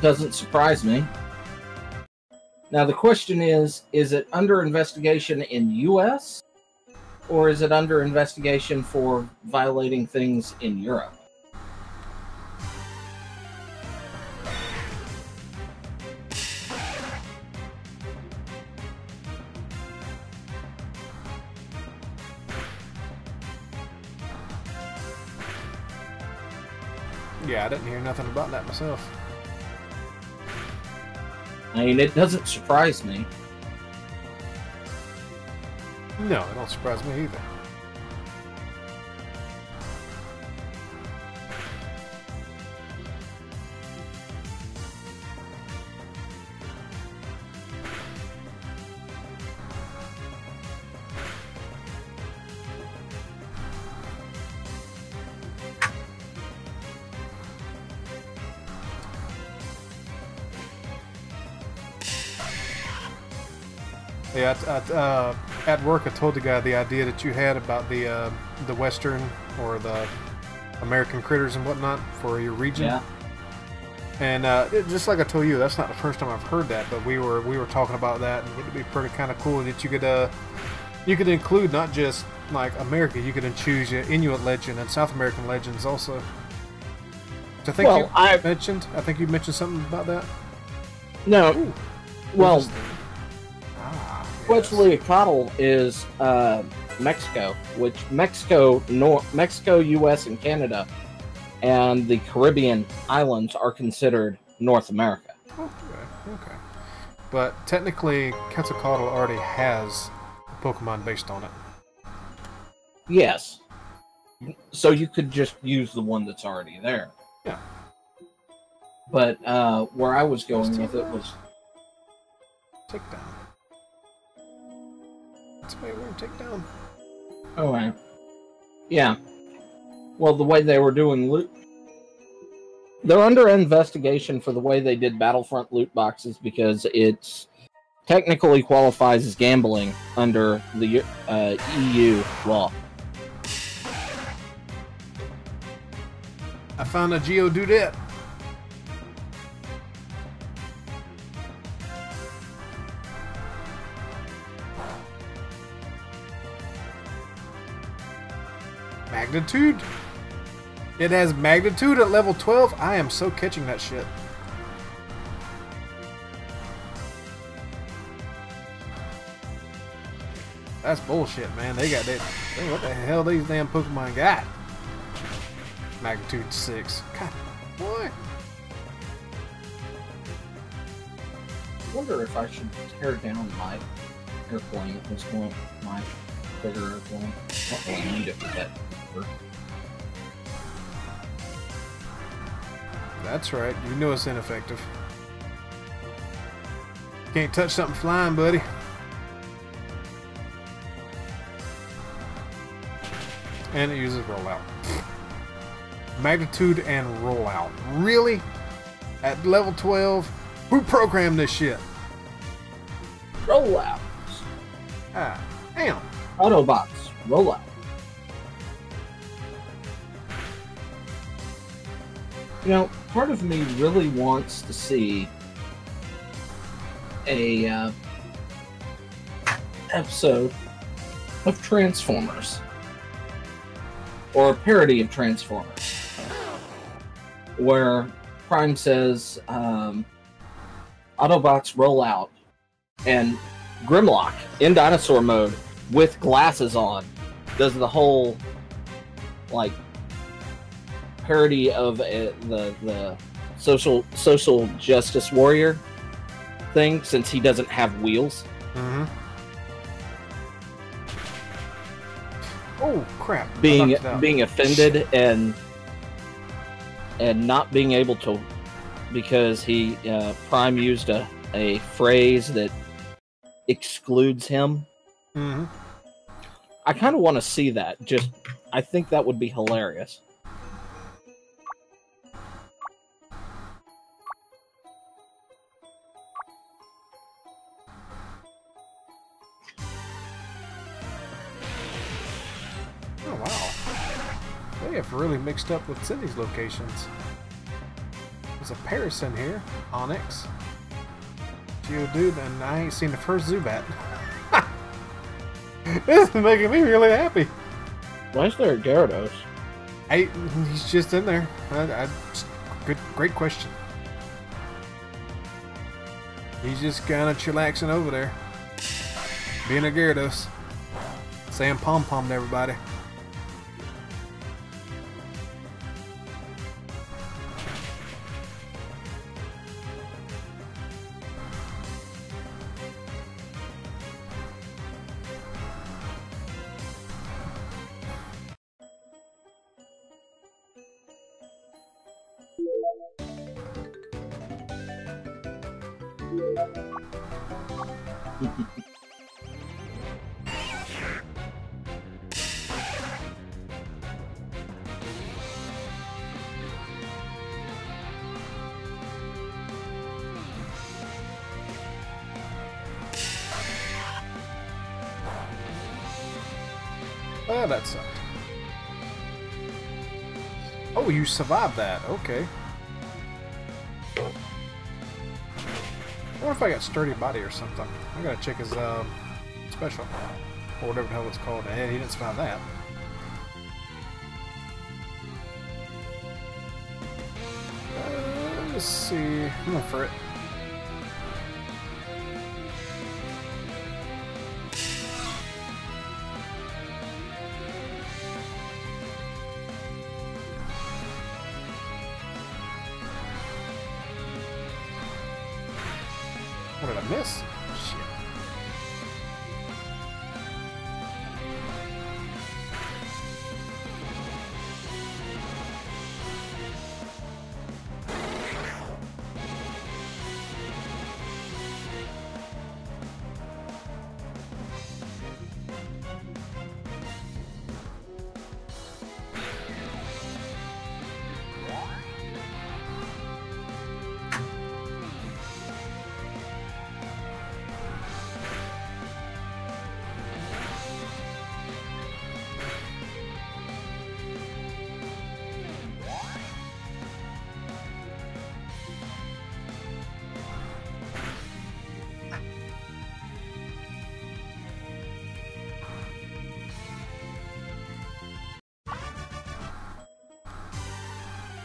Doesn't surprise me. Now the question is it under investigation in US or is it under investigation for violating things in Europe? Yeah, I didn't hear nothing about that myself. I mean, it doesn't surprise me. No, it don't surprise me either. Yeah, at work I told the guy the idea that you had about the Western or the American critters and whatnot for your region. Yeah. And just like I told you, that's not the first time I've heard that, but we were talking about that, and it'd be pretty kind of cool that you could include not just like America, you could choose your Inuit legend and South American legends also. So I think I think you mentioned something about that. No. Ooh. Well, yes. Quetzalcoatl is Mexico, which Mexico, U.S. and Canada, and the Caribbean islands are considered North America. Okay. But technically, Quetzalcoatl already has a Pokemon based on it. Yes. So you could just use the one that's already there. Yeah. But where I was going with it was... Takedown. That's why we're takedown. Oh, right. Yeah. Well, the way they were doing loot... They're under investigation for the way they did Battlefront loot boxes because it's technically qualifies as gambling under the EU law. I found a Geodude. Magnitude. It has magnitude at level 12. I am so catching that shit. That's bullshit, man. They got that. What the hell these damn Pokemon got? Magnitude 6. God, what? I wonder if I should tear down my airplane at this point. My bigger airplane. I don't really need it for that. That's right. You know it's ineffective. Can't touch something flying, buddy. And it uses rollout. Magnitude and rollout. Really? At level 12? Who programmed this shit? Rollouts. Ah, damn. Autobots. Rollout. You know, part of me really wants to see a episode of Transformers. Or a parody of Transformers. Where Prime says, Autobots roll out, and Grimlock, in dinosaur mode, with glasses on, does the whole, like, parody of the social justice warrior thing, since he doesn't have wheels. Mm-hmm. Oh crap! Being offended and not being able to, because he Prime used a phrase that excludes him. Mm-hmm. I kind of want to see that. I think that would be hilarious. Oh wow. They have really mixed up with Sydney's locations. There's a Paris in here, Onyx, Geodude, and I ain't seen the first Zubat. This is making me really happy. Why is there a Gyarados? He's just in there. Great question. He's just kind of chillaxing over there, being a Gyarados, saying pom pom to everybody. Oh, that sucked. Oh, you survived that. Okay. I wonder if I got sturdy body or something. I gotta check his special, or whatever the hell it's called. And he didn't survive that. Let's see. I'm going for it. What did I miss? Shit.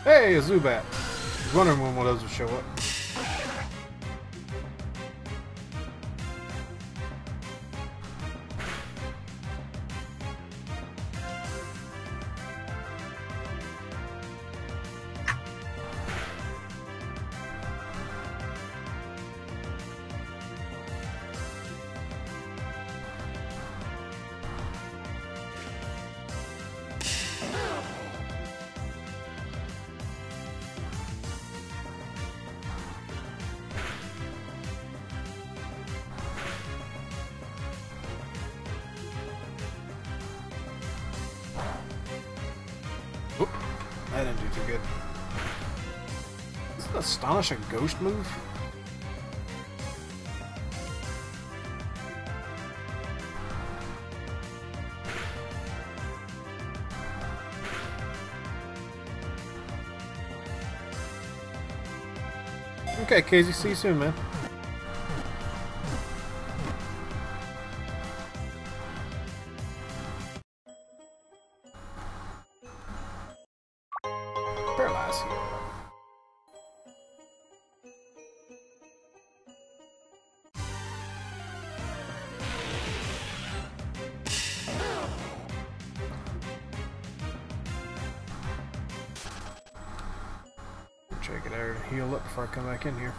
Hey, a Zubat! I was wondering when one of those would show up. Oop, that didn't do too good. Isn't Astonish a ghost move? Okay, Casey, see you soon, man. Paralyze here. Check it out and heal up before I come back in here.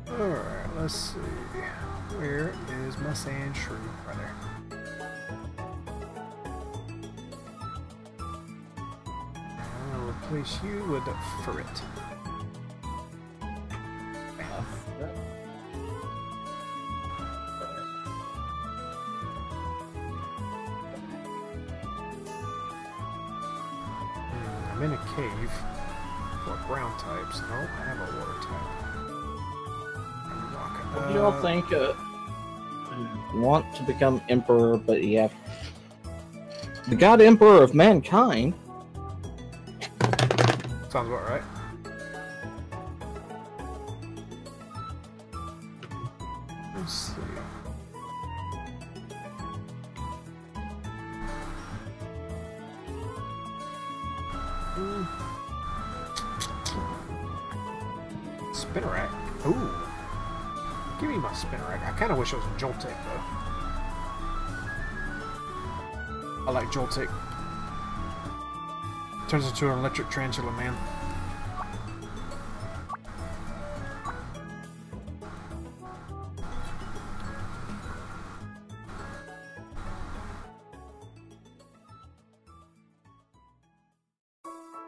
Alright, let's see. Where is my sand shrew? Right there. I'll replace you with a ferret. I'm in a cave for ground types. I don't have a water type. What do y'all think? Want to become emperor, but you have the god emperor of mankind. Sounds about right. Let's see. Spinnerack. Ooh. Give me my Spinnerack. I kind of wish it was a Joltik, though. I like Joltik. Turns into an electric tarantula, man.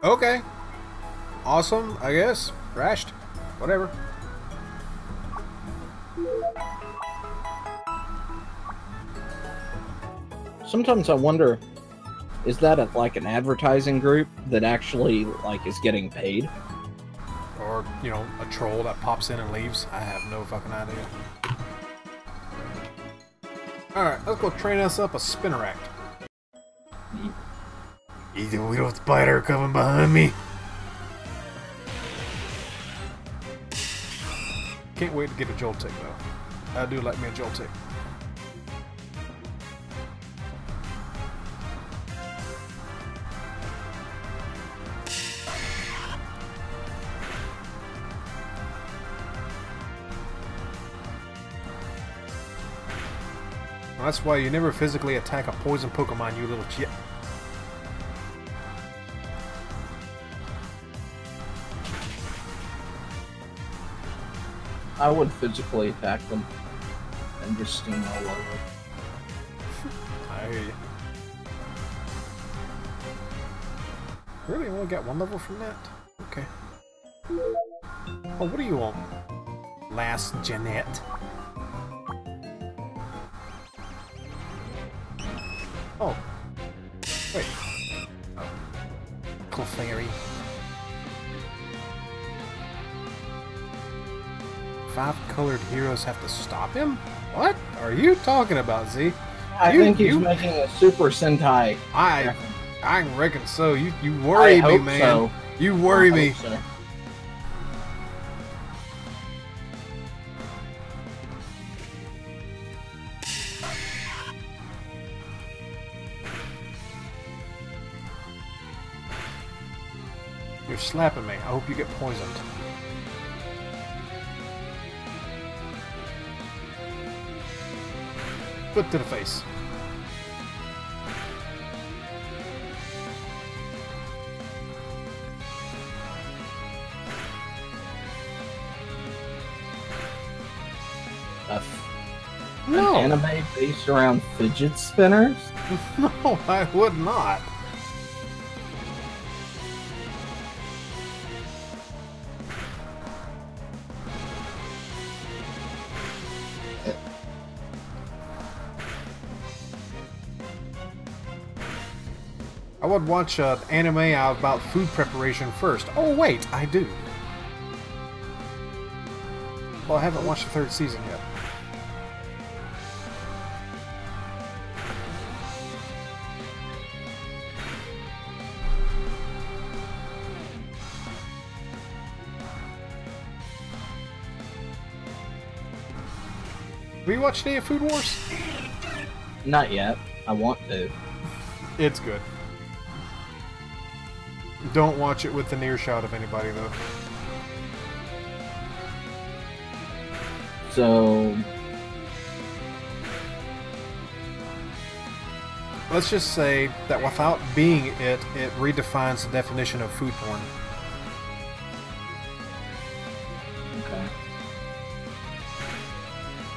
Okay. Awesome, I guess. Rashed. Whatever. Sometimes I wonder, is that like an advertising group that actually like is getting paid? Or, you know, a troll that pops in and leaves. I have no fucking idea. Alright, let's go train us up a Spinnerack. Either we don't spider coming behind me. Can't wait to get a Joltik though. I do like me a Joltik. Well, that's why you never physically attack a poison Pokemon, you little chip. I would physically attack them and just steamroll over. I hear you. Really? Only got one level from that? Okay. Oh, what do you want? Last Jeanette. Oh. Wait. Oh. Clefairy. 5 colored heroes have to stop him? What are you talking about, Z? I think he's making a Super Sentai. I reckon so. You worry me, man. So. You worry me. So. You're slapping me. I hope you get poisoned. Foot to the face. No. An anime based around fidget spinners? No, I would not. I would watch an anime about food preparation first. Oh wait, I do. Well, I haven't watched the 3rd season yet. Have you watched any of Food Wars? Not yet. I want to. It's good. Don't watch it with the near shot of anybody, though. So... let's just say that without being it, it redefines the definition of food porn. Okay.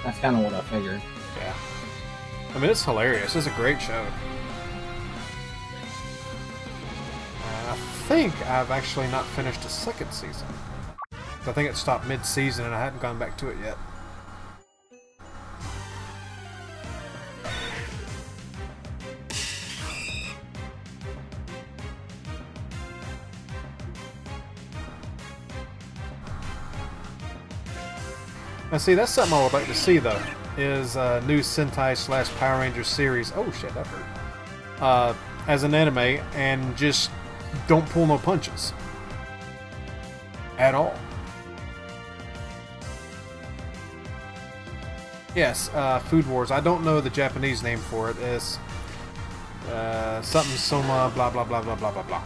That's kind of what I figured. Yeah. I mean, it's hilarious. It's a great show. I think I've actually not finished the 2nd season. I think it stopped mid-season and I hadn't gone back to it yet. Now see, that's something I would like to see though, is a new Sentai / Power Rangers series. Oh shit, that hurt. As an anime, and just don't pull no punches. At all. Yes, Food Wars. I don't know the Japanese name for it. It's something Soma blah blah blah blah blah blah blah.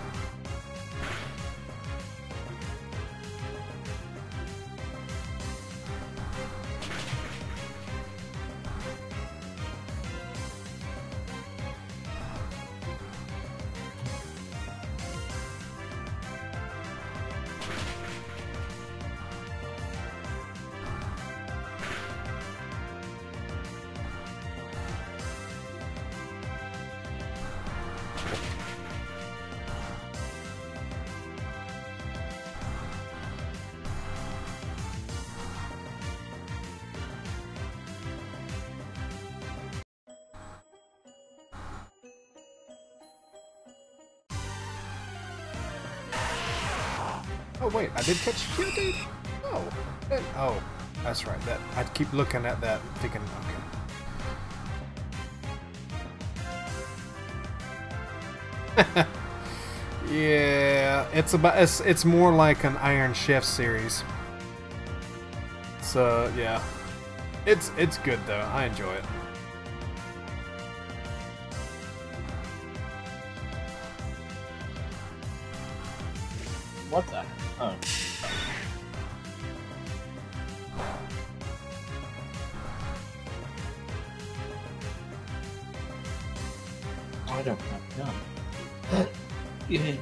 Oh wait, I did catch a dude. Oh, oh, that's right. That I'd keep looking at that, thinking, okay. Yeah, it's more like an Iron Chef series. So yeah, it's good though. I enjoy it. What the? Oh. Yeah.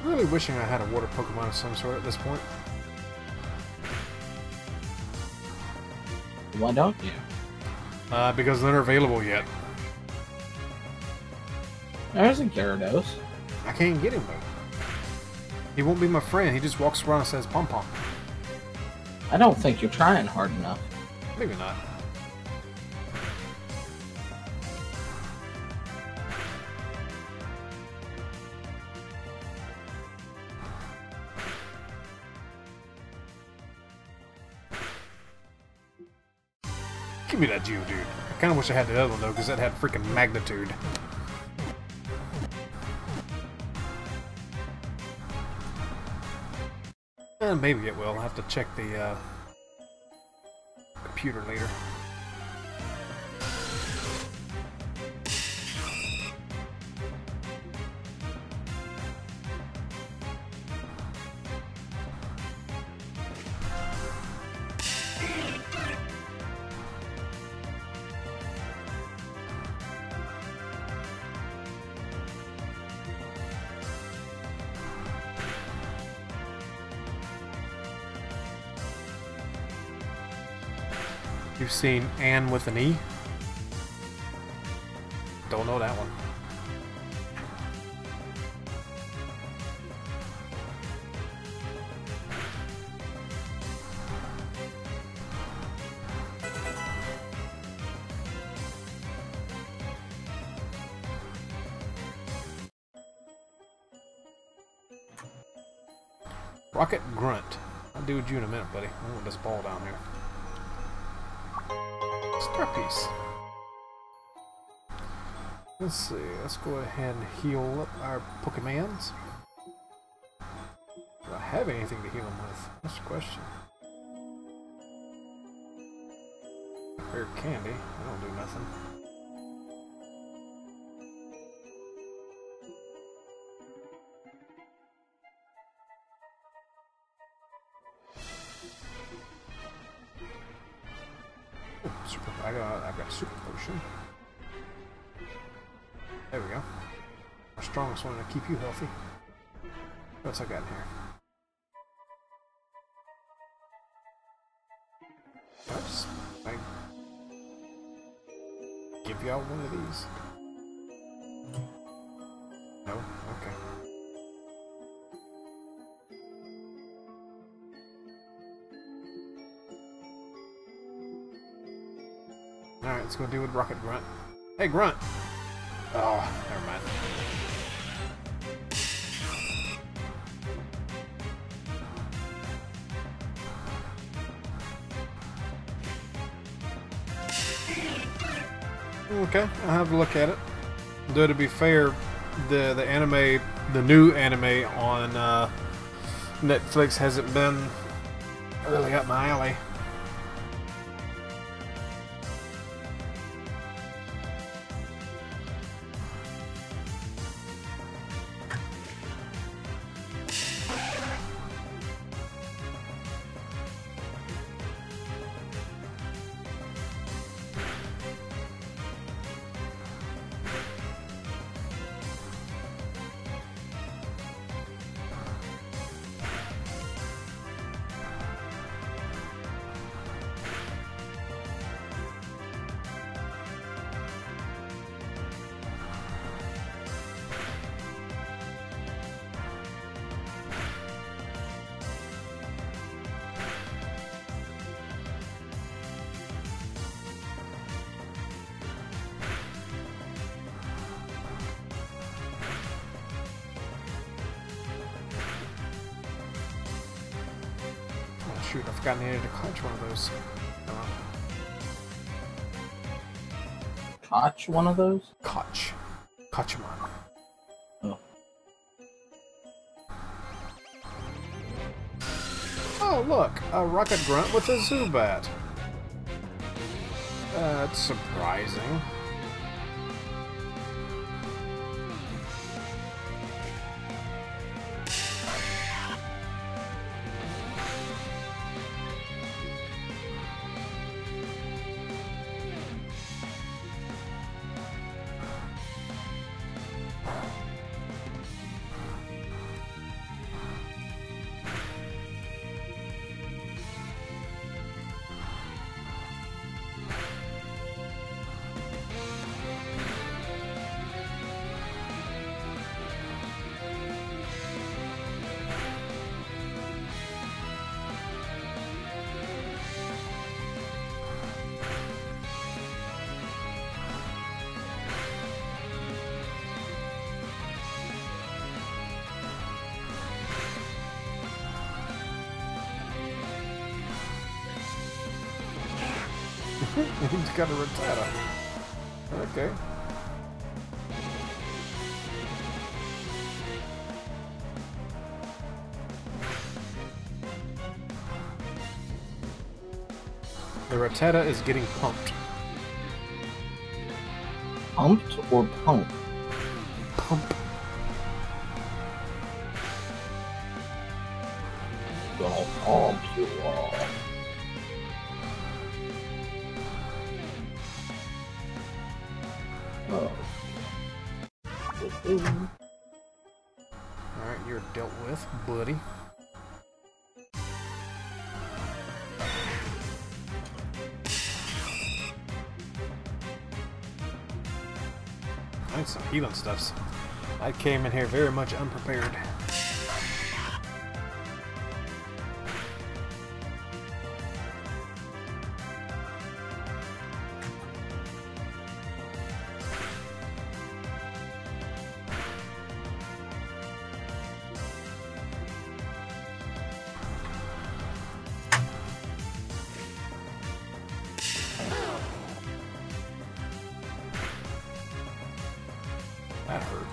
Really wishing I had a water Pokemon of some sort at this point. Why don't you? Because they're not available yet. There's a Gyarados. I can't get him though. He won't be my friend. He just walks around and says pom pom. I don't think you're trying hard enough. Maybe not. Give me that Geodude. I kind of wish I had the other one though, because that had freaking magnitude. Maybe it will. I'll have to check the computer later. You've seen Anne with an E? Don't know that one. Rocket Grunt. I'll do with you in a minute, buddy. I want this ball down here. Star piece. Let's see. Let's go ahead and heal up our Pokemons. Do I have anything to heal them with? That's the question. Rare candy. I don't do nothing. I've got a super potion. There we go. Our strongest one to keep you healthy. What's I got in here? I give y'all one of these. No? Okay. Alright, let's go deal with Rocket Grunt. Hey, Grunt! Oh, never mind. Okay, I'll have to look at it. Though to be fair, the anime, the new anime on Netflix hasn't been really up my alley. Shoot, I forgot I needed to clutch one of those. Koch one of those? Koch. Kochmon. Oh. Oh, look! A Rocket Grunt with a Zubat. That's surprising. He's got a Rattata. Okay. The Rattata is getting pumped. Pumped or pump? Pump. Gonna pump you all. Alright, you're dealt with, buddy. I need some healing stuffs. I came in here very much unprepared. That hurt.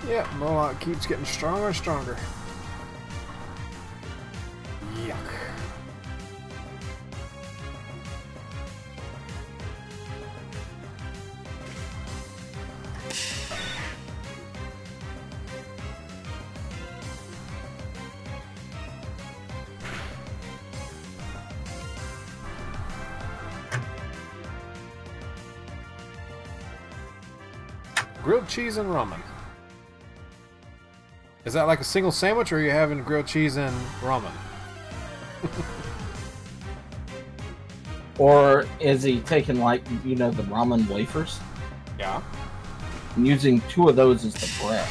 Yeah, Moloch keeps getting stronger and stronger. Yuck. Grilled cheese and ramen. Is that like a single sandwich, or are you having grilled cheese and ramen? Or is he taking, like, you know, the ramen wafers? Yeah. And using 2 of those as the bread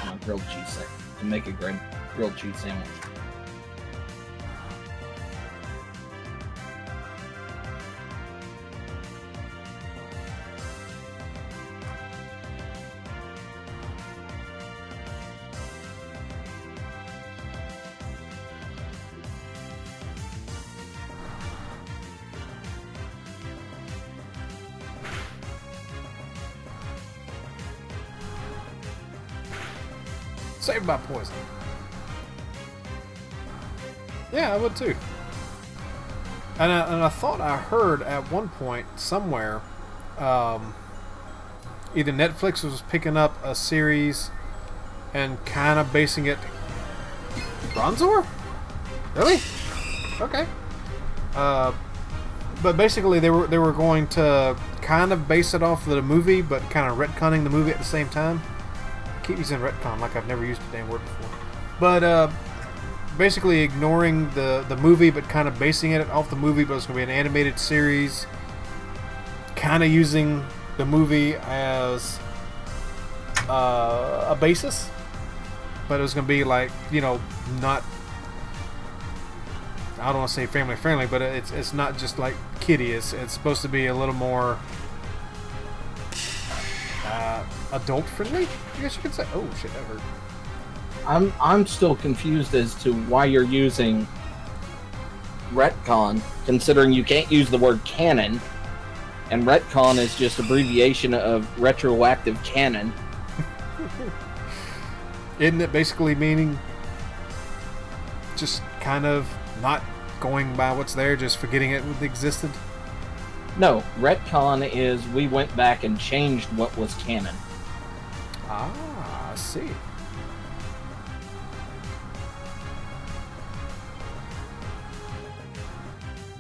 on a grilled cheese sandwich to make a grilled cheese sandwich. Saved by poison. Yeah, I would too. And I thought I heard at one point somewhere, either Netflix was picking up a series and kind of basing it. Bronzor? Really? Okay. But basically, they were going to kind of base it off of the movie, but kind of retconning the movie at the same time. I keep using retcon like I've never used a damn word before. But basically ignoring the movie, but kind of basing it off the movie, but it's going to be an animated series. Kind of using the movie as a basis. But it was going to be like, you know, not... I don't want to say family friendly, but it's not just like kiddie. It's supposed to be a little more adult friendly? I guess you could say. Oh shit, that hurt. I'm still confused as to why you're using retcon, considering you can't use the word canon, and retcon is just abbreviation of retroactive canon. Isn't it basically meaning just kind of not going by what's there, just forgetting it existed? No, retcon is we went back and changed what was canon. Ah, I see.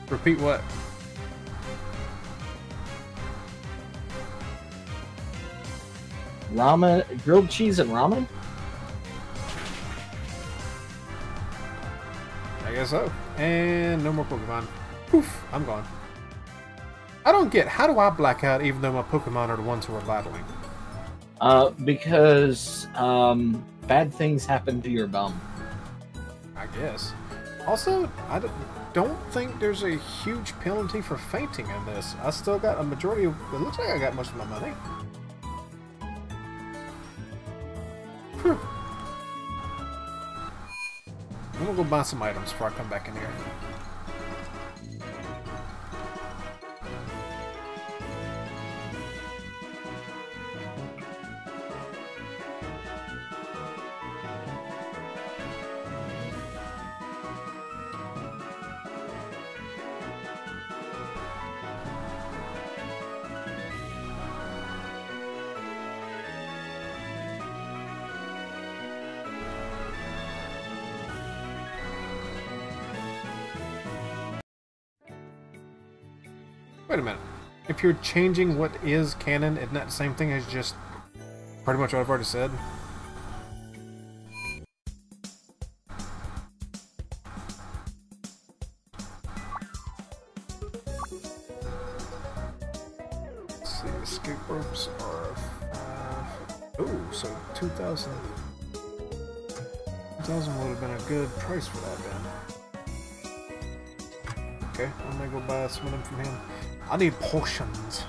Repeat what? Ramen, grilled cheese and ramen? I guess so. And no more Pokemon. Poof, I'm gone. I don't get, how do I black out even though my Pokemon are the ones who are battling? Because bad things happen to your bum. I guess. Also, I don't think there's a huge penalty for fainting in this. I still got a majority of... It looks like I got most of my money. Whew. I'm gonna go buy some items before I come back in here. Wait a minute. If you're changing what is canon, isn't that the same thing as just pretty much what I've already said? Let's see, escape ropes are 5. Oh, so 2,000. 2,000 would have been a good price for that then. Okay, I'm gonna go buy some of them from him. I need potions,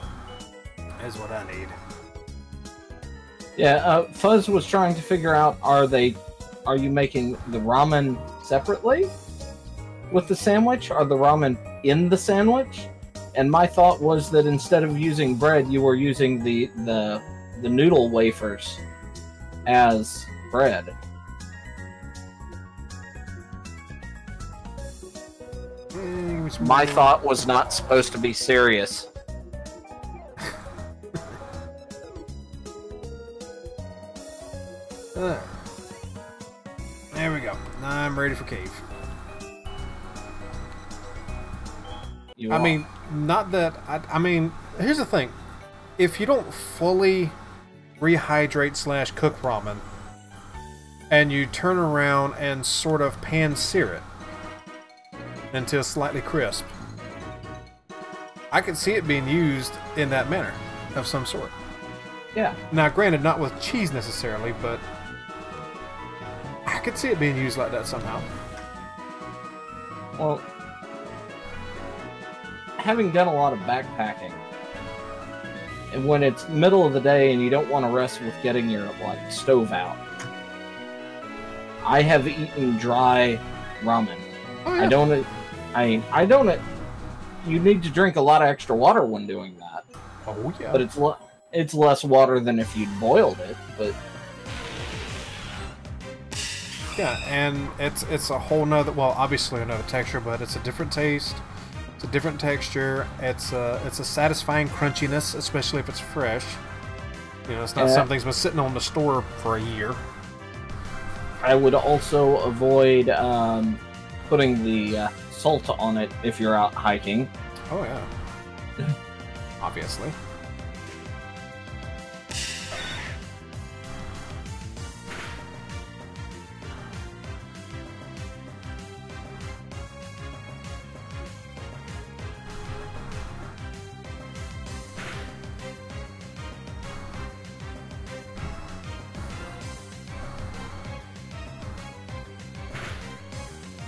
is what I need. Yeah, Fuzz was trying to figure out, are you making the ramen separately with the sandwich? Are the ramen in the sandwich? And my thought was that instead of using bread, you were using the noodle wafers as bread. My thought was not supposed to be serious. There we go. Now I'm ready for cave. I mean, not that... I mean, here's the thing. If you don't fully rehydrate / cook ramen, and you turn around and sort of pan-sear it until slightly crisp, I could see it being used in that manner of some sort. Yeah. Now, granted, not with cheese necessarily, but I could see it being used like that somehow. Well, having done a lot of backpacking, and when it's middle of the day and you don't want to rest with getting your stove out, I have eaten dry ramen. Oh, yeah. I don't. You need to drink a lot of extra water when doing that. Oh yeah. But it's less water than if you'd boiled it. But yeah, and it's a whole nother. Well, obviously another texture, but it's a different taste. It's a different texture. It's a satisfying crunchiness, especially if it's fresh. You know, it's not something that's been sitting on the store for a year. I would also avoid putting the salt on it if you're out hiking. Oh yeah. Obviously.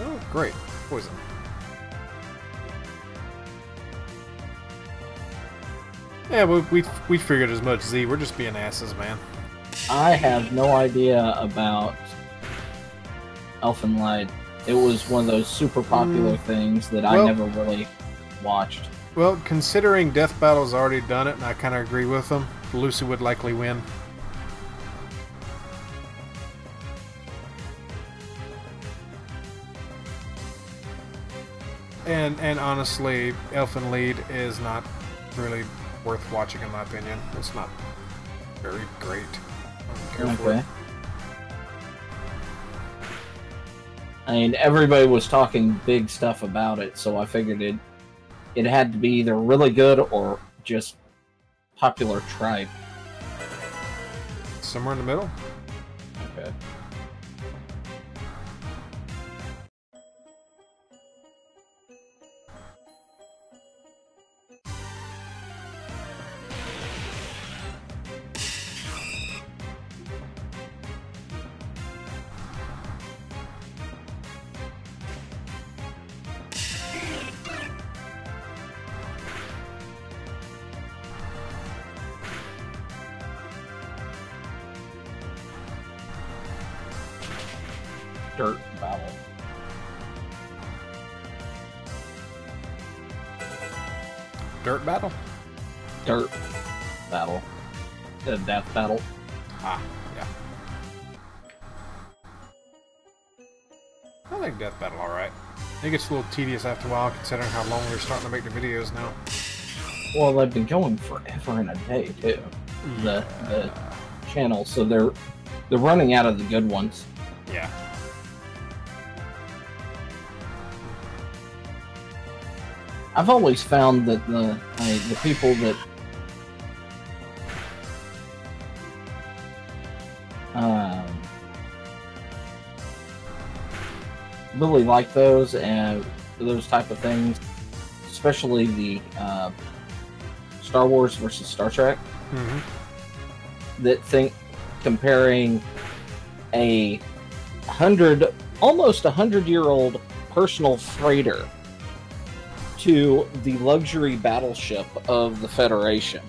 Oh, great. Poison. Yeah, we figured as much, Z. We're just being asses, man. I have no idea about Elfen Lied. It was one of those super popular things that I never really watched. Well, considering Death Battle's already done it, and I kind of agree with them, Lucy would likely win. And honestly, Elfen Lied is not really worth watching in my opinion. It's not very great. I don't care for it. I mean, everybody was talking big stuff about it, so I figured it had to be either really good or just popular tripe. Somewhere in the middle? Okay. Dirt battle. Dirt battle? Dirt battle. Death battle. Ah, yeah. I like Death Battle alright. It gets a little tedious after a while considering how long we're starting to make the videos now. Well, they've been going forever and a day too. The channel, so they're running out of the good ones. Yeah. I've always found that the people that really like those and those type of things, especially the Star Wars versus Star Trek, that think comparing a almost 100-year-old personal freighter to the luxury battleship of the Federation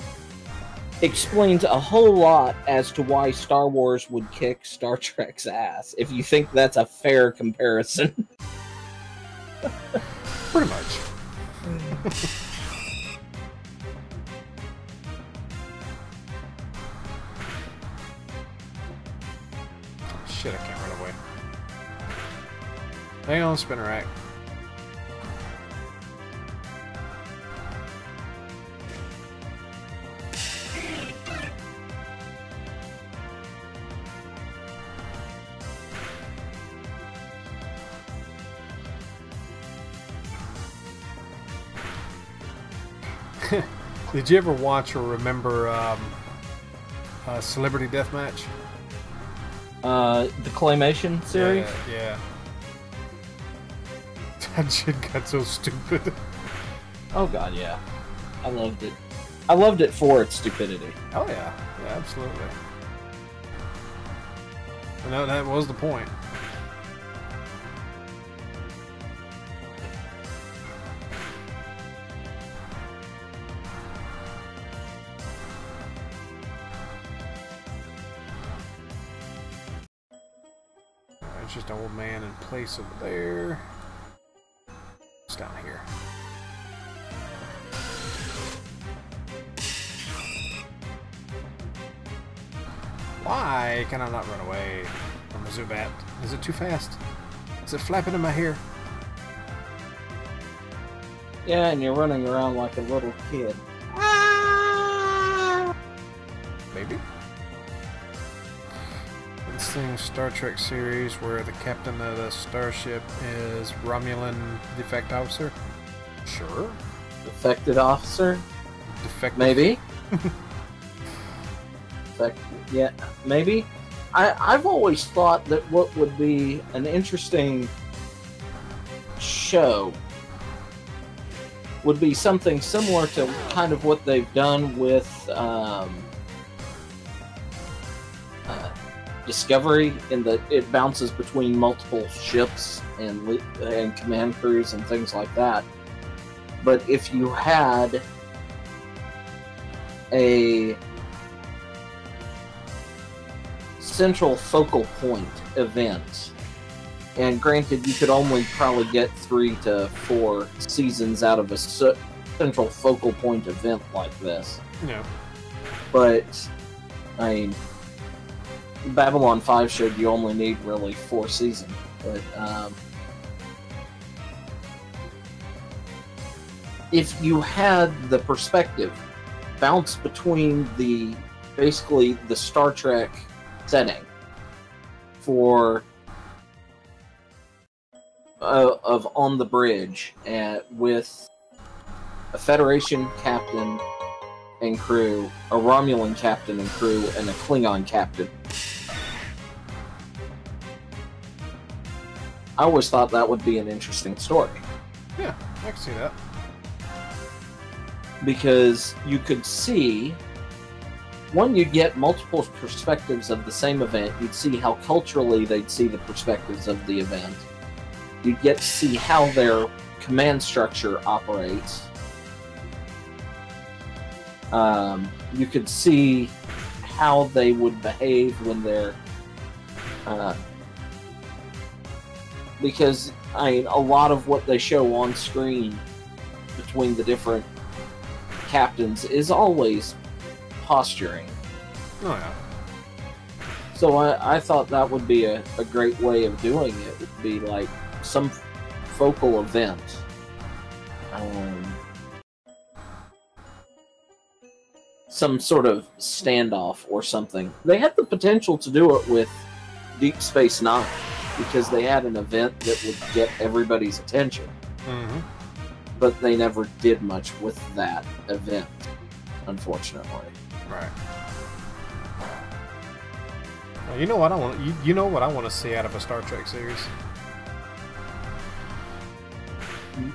explains a whole lot as to why Star Wars would kick Star Trek's ass, if you think that's a fair comparison. Pretty much. Shit, I can't run away. Hang on, spinner rack. Did you ever watch or remember Celebrity Deathmatch? The Claymation series? Yeah. That shit got so stupid. Oh god, yeah. I loved it. I loved it for its stupidity. Oh yeah. Yeah, absolutely. And that was the point. It's just an old man in place over there. It's down here. Why can I not run away from a Zubat? Is it too fast? Is it flapping in my hair? Yeah, and you're running around like a little kid. Maybe. This thing, Star Trek series, where the captain of the starship is Romulan defect officer. Sure. Defected officer? Defective. Maybe. Yeah, maybe. I've always thought that what would be an interesting show would be something similar to kind of what they've done with Discovery, in that it bounces between multiple ships and command crews and things like that. But if you had a central focal point event. And granted, you could only probably get 3 to 4 seasons out of a central focal point event like this. Yeah. But, I mean, Babylon 5 showed you only need really 4 seasons. But, if you had the perspective bounce between basically the Star Trek setting for of On the Bridge with a Federation captain and crew, a Romulan captain and crew, and a Klingon captain. I always thought that would be an interesting story. Yeah, I can see that. Because you could see, one, you'd get multiple perspectives of the same event. You'd see how culturally they'd see the perspectives of the event. You'd get to see how their command structure operates. You could see how they would behave when they're... because, I mean, a lot of what they show on screen between the different captains is always posturing. Oh, yeah. So I thought that would be a great way of doing it. Would be like some focal event. Some sort of standoff or something. They had the potential to do it with Deep Space Nine because they had an event that would get everybody's attention. Mm-hmm. But they never did much with that event, unfortunately. Right. Well, you know what I want? You know what I want to see out of a Star Trek series?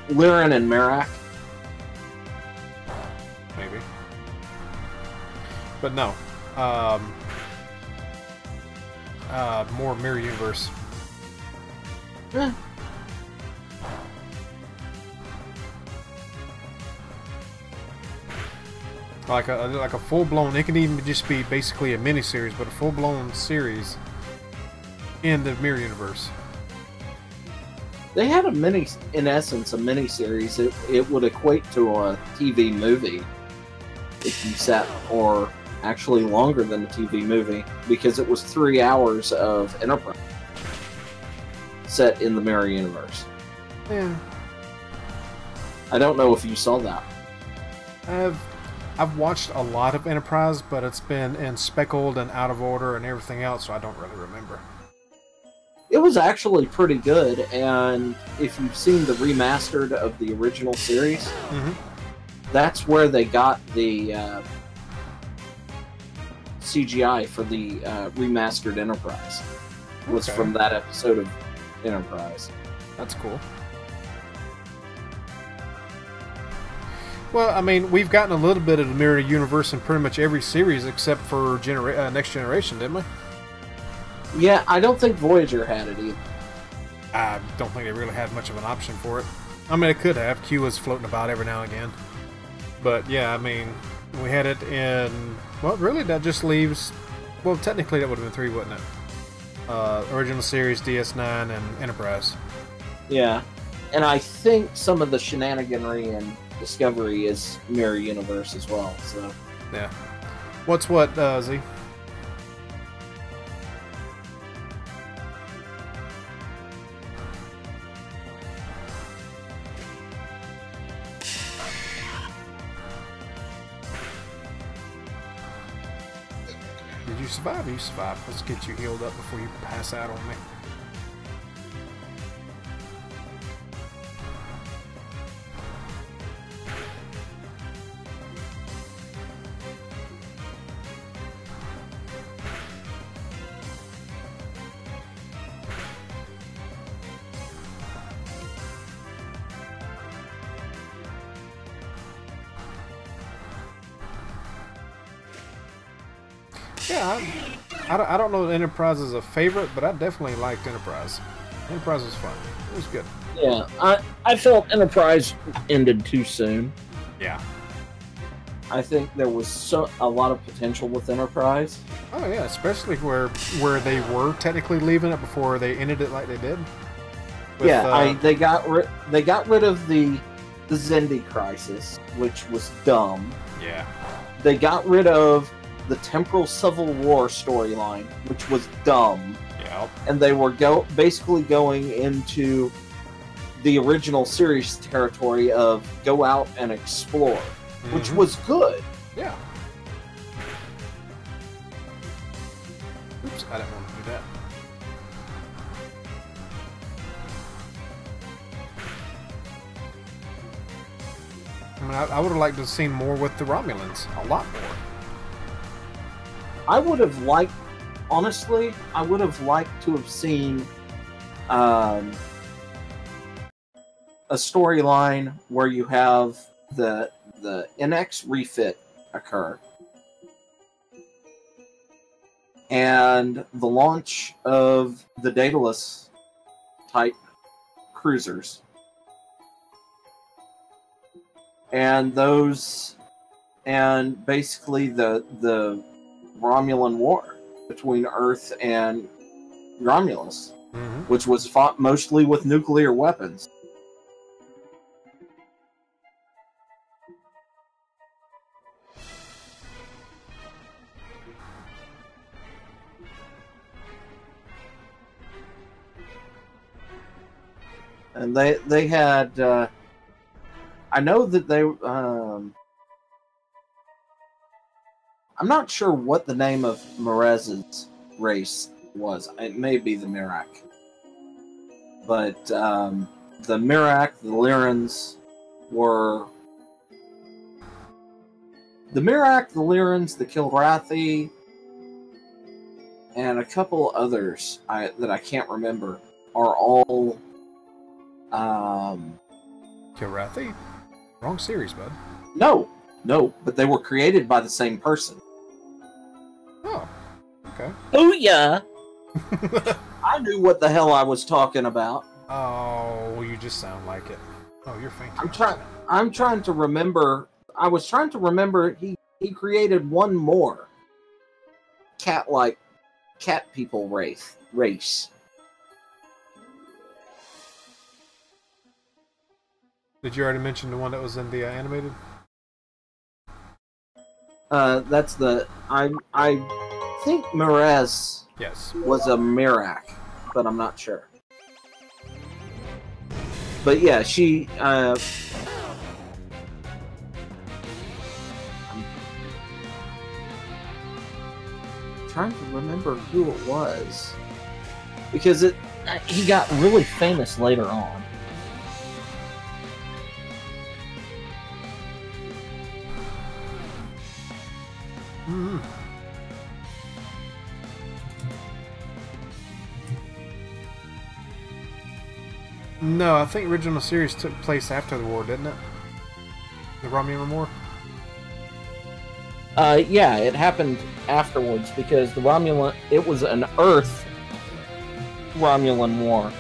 Lyran and Merak. Maybe. But no. More Mirror Universe. Eh. Like a full-blown, it can even just be basically a mini-series, but a full-blown series in the Mirror Universe. They had in essence, a mini-series. It would equate to a TV movie if you sat, or actually longer than a TV movie, because it was 3 hours of Enterprise set in the Mirror Universe. Yeah. I don't know if you saw that. I've watched a lot of Enterprise, but it's been in speckled and out of order and everything else, so I don't really remember. It was actually pretty good, and if you've seen the remastered of the original series, that's where they got the CGI for the remastered Enterprise. Was from that episode of Enterprise. That's cool. Well, I mean, we've gotten a little bit of the Mirror Universe in pretty much every series except for Next Generation, didn't we? Yeah, I don't think Voyager had it either. I don't think they really had much of an option for it. I mean, it could have. Q was floating about every now and again. But, yeah, I mean, we had it in... Well, really, that just leaves... Well, technically, that would have been 3, wouldn't it? Original series, DS9, and Enterprise. Yeah. And I think some of the shenaniganry and Discovery is Mirror Universe as well, so... Yeah. What's what, Z? Did you survive? You survived. Let's get you healed up before you pass out on me. Yeah, I don't know that Enterprise is a favorite, but I definitely liked Enterprise. Enterprise was fun. It was good. Yeah, I felt Enterprise ended too soon. Yeah. I think there was a lot of potential with Enterprise. Oh yeah, especially where they were technically leaving it before they ended it like they did. With, they got rid of the Xindi crisis, which was dumb. Yeah. They got rid of the Temporal Civil War storyline, which was dumb. Yep. And they were basically going into the original series territory of go out and explore, which was good. Yeah. Oops, I didn't want to do that. I mean, I would have liked to have seen more with the Romulans. A lot more. I would have liked, honestly, I would have liked to have seen a storyline where you have the NX refit occur and the launch of the Daedalus type cruisers. And basically the Romulan War between Earth and Romulus, which was fought mostly with nuclear weapons. And they had, I know that they, I'm not sure what the name of Merez's race was. It may be the Mirak. But the Mirak, the Lyrans were... The Mirak, the Lyrans, the Kilrathi, and a couple others that I can't remember are all... Kilrathi? Wrong series, bud. No, but they were created by the same person. Oh, okay. Oh yeah. I knew what the hell I was talking about. Oh, you just sound like it. Oh, you're fainting. I'm trying to remember. I was trying to remember. He created one more cat people race. Did you already mention the one that was in the animated? That's the I think Merez was a Mirak, but I'm not sure. But yeah, she I'm trying to remember who it was because he got really famous later on. No, I think original series took place after the war, didn't it? The Romulan War? Yeah, it happened afterwards because it was an Earth Romulan War.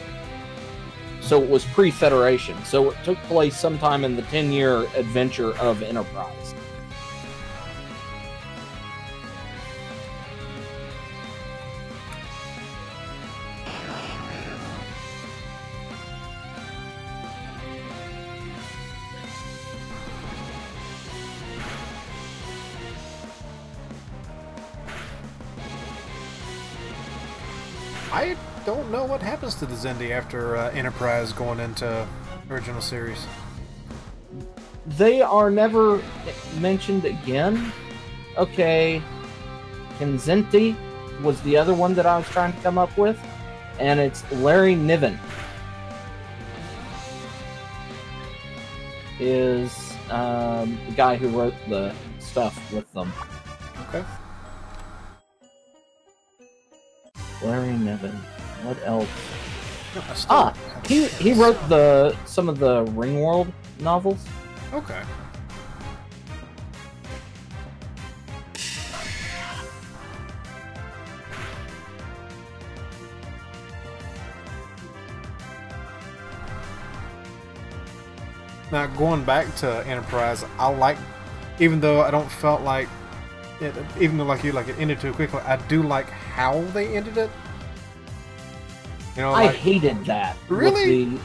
So it was pre-Federation. So it took place sometime in the 10-year adventure of Enterprise. I don't know what happens to the Xindi after Enterprise going into original series. They are never mentioned again. Okay, Kenzenti was the other one that I was trying to come up with, and it's Larry Niven. Is the guy who wrote the stuff with them. Okay. Larry Niven. What else? No, he wrote some of the Ringworld novels. Okay. Now, going back to Enterprise, I like even though I don't felt like it, even though like it ended too quickly, I do like how they ended it. You know, I like, hated that. Really?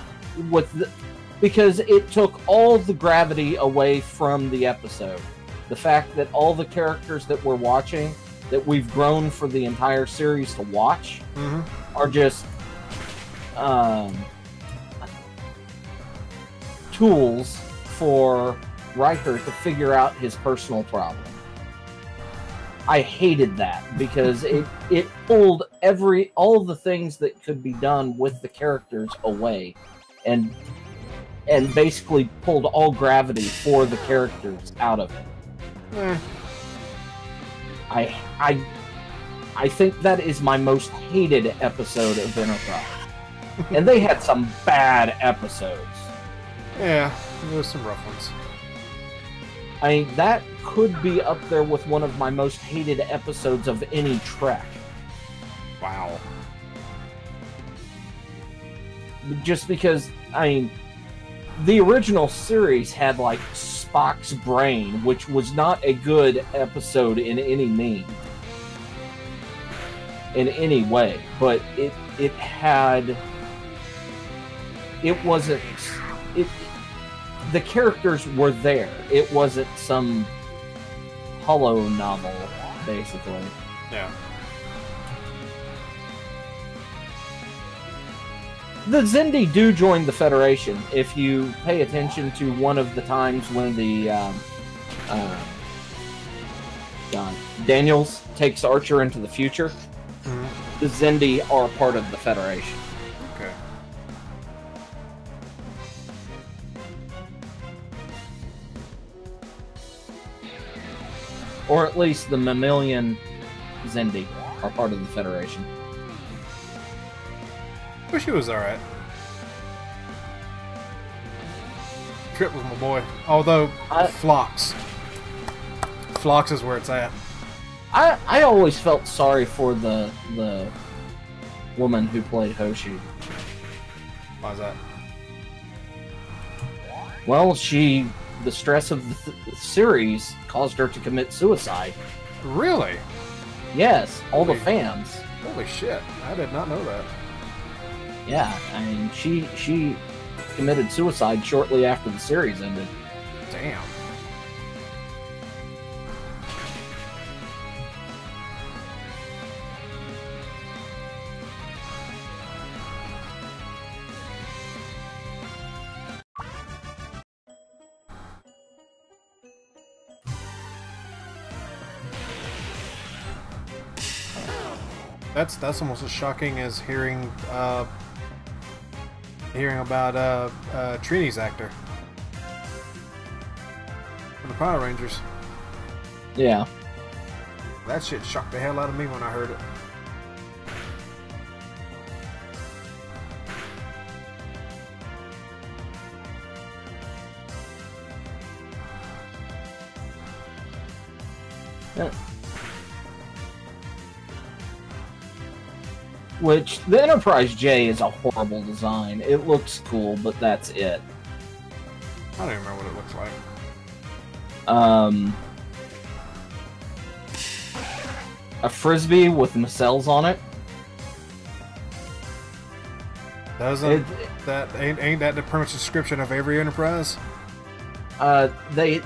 Because it took all the gravity away from the episode. The fact that all the characters that we're watching, that we've grown for the entire series to watch, are just tools for Riker to figure out his personal problem. I hated that because it pulled all the things that could be done with the characters away, and basically pulled all gravity for the characters out of it. I think that is my most hated episode of Enterprise. And they had some bad episodes. Yeah, there was some rough ones. I mean, that could be up there with one of my most hated episodes of any Trek. Wow. Just because, I mean, the original series had, like, Spock's brain, which was not a good episode in any mean. In any way. But it had... It wasn't... The characters were there. It wasn't some hollow novel, basically. Yeah. The Xindi do join the Federation if you pay attention to one of the times when the Daniels takes Archer into the future. The Xindi are part of the Federation. Okay. Or at least the mammalian Xindi are part of the Federation. Wish he was alright. Trip was my boy. Although, Phlox. Phlox is where it's at. I always felt sorry for the woman who played Hoshi. Why's that? Well, the stress of the series caused her to commit suicide. Really? Yes, all the fans. Holy shit, I did not know that. Yeah, I mean, she committed suicide shortly after the series ended. Damn. That's almost as shocking as hearing about Trini's actor from the Power Rangers. Yeah. That shit shocked the hell out of me when I heard it. Yeah. Which, the Enterprise J is a horrible design. It looks cool, but that's it. I don't even remember what it looks like. A frisbee with nacelles on it. Doesn't that ain't that the pretty much description of every Enterprise? They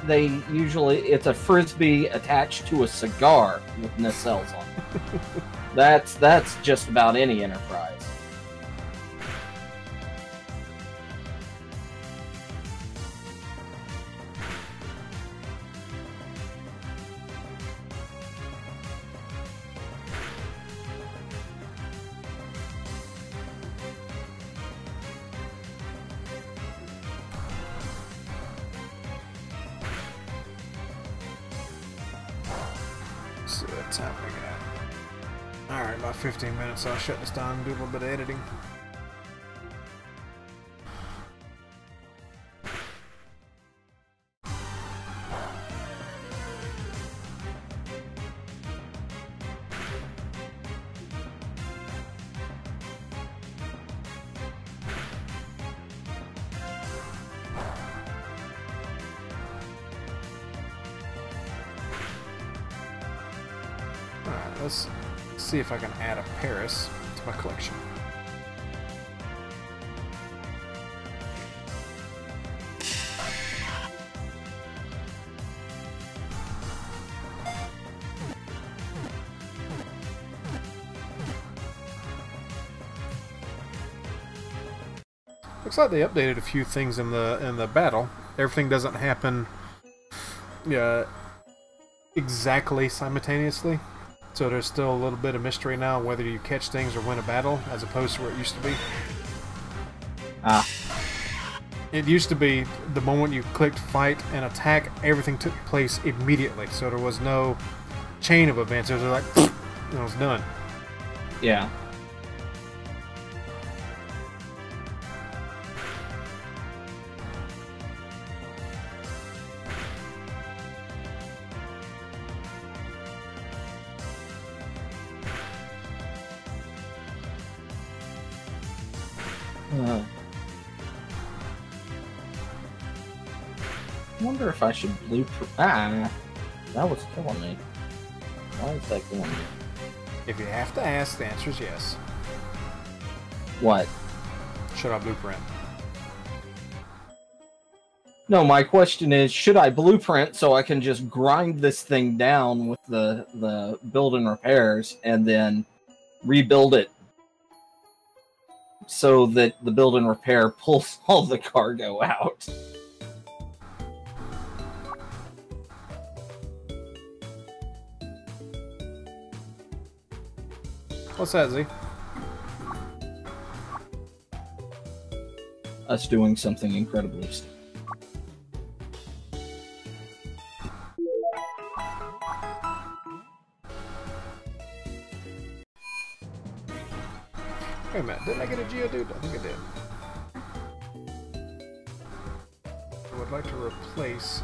usually, it's a frisbee attached to a cigar with nacelles on it. That's just about any Enterprise. So that's time we got. Alright, about 15 minutes, so I'll shut this down and do a little bit of editing. let's see if I can add a Paris to my collection. Looks like they updated a few things in the battle. Everything doesn't happen exactly simultaneously, so there's still a little bit of mystery now whether you catch things or win a battle, as opposed to where it used to be. It used to be the moment you clicked fight and attack, everything took place immediately, so there was no chain of events. It was like, and it was done. Yeah. I wonder if I should blueprint. That was killing me. Why is that killing me? If you have to ask, the answer is yes. What? Should I blueprint? No, my question is, should I blueprint so I can just grind this thing down with the build and repairs and then rebuild it so that the build and repair pulls all the cargo out? What's that, Z? Us doing something incredibly stupid. Wait a minute, didn't I get a Geodude? I think I did. I would like to replace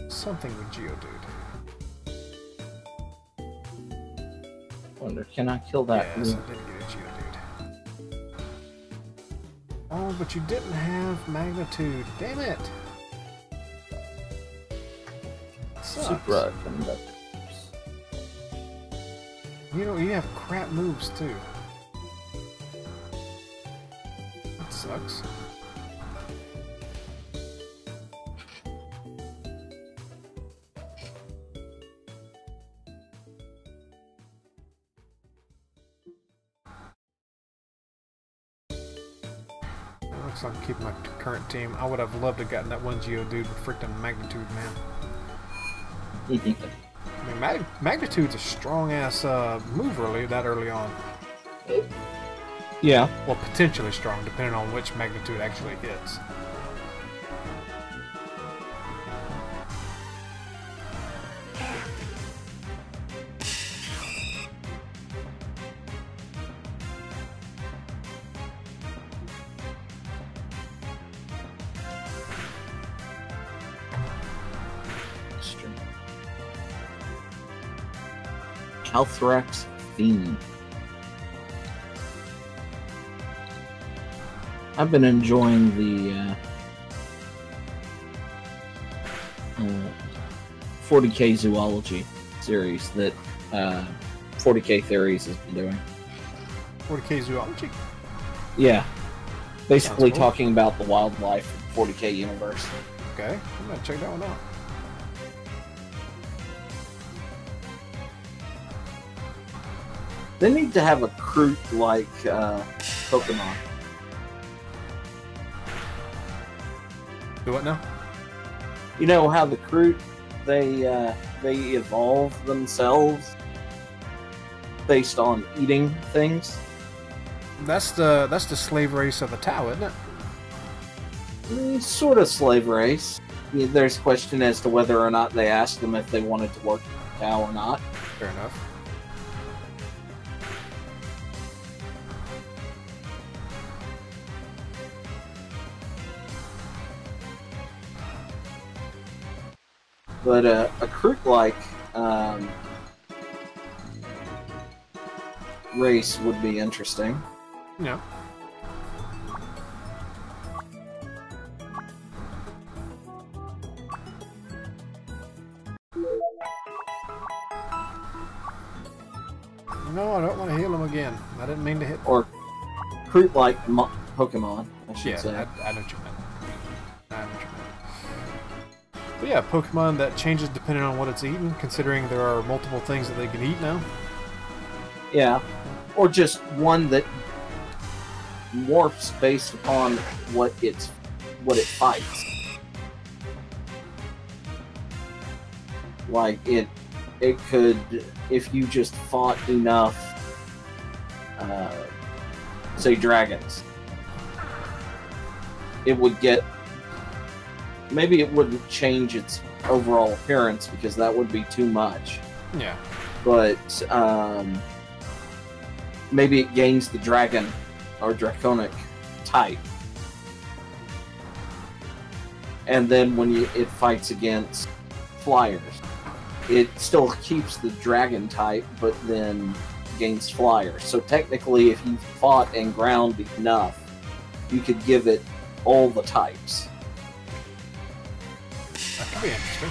something with Geodude. Wonder, can I kill that? Yes, I did get a Geodude. Oh, but you didn't have Magnitude. Damn it! Sucks. Super conductors. You know, you have crap moves too. That sucks. Looks like I'm keeping my current team. I would have loved to have gotten that one Geodude with freaking Magnitude, man. I mean, Magnitude's a strong-ass move early on. Yeah. Well, potentially strong, depending on which Magnitude actually hits. Calthrax Fiend. I've been enjoying the 40k zoology series that 40k Theories has been doing. 40k zoology? Yeah. Basically cool. talking about the wildlife of the 40k universe. Okay, I'm gonna check that one out. They need to have a Kroot like Pokemon. Do what now? You know how the Kroot they evolve themselves based on eating things? That's the slave race of the Tau, isn't it? Sort of slave race. There's question as to whether or not they asked them if they wanted to work with the Tau or not. Fair enough. But a Kroot-like race would be interesting. Yeah. I didn't mean to hit. Or fruit-like Pokemon, I should say. I know what you meant. But yeah, Pokemon that changes depending on what it's eating, considering there are multiple things that they can eat now. Yeah. Or just one that morphs based upon what it fights. Like it could, if you just fought enough, say dragons, it would get. Maybe it wouldn't change its overall appearance because that would be too much. Yeah. But maybe it gains the dragon or draconic type. And then when it fights against flyers, it still keeps the dragon type, but then gains flyers. So technically, if you fought and ground enough, you could give it all the types. That could be interesting.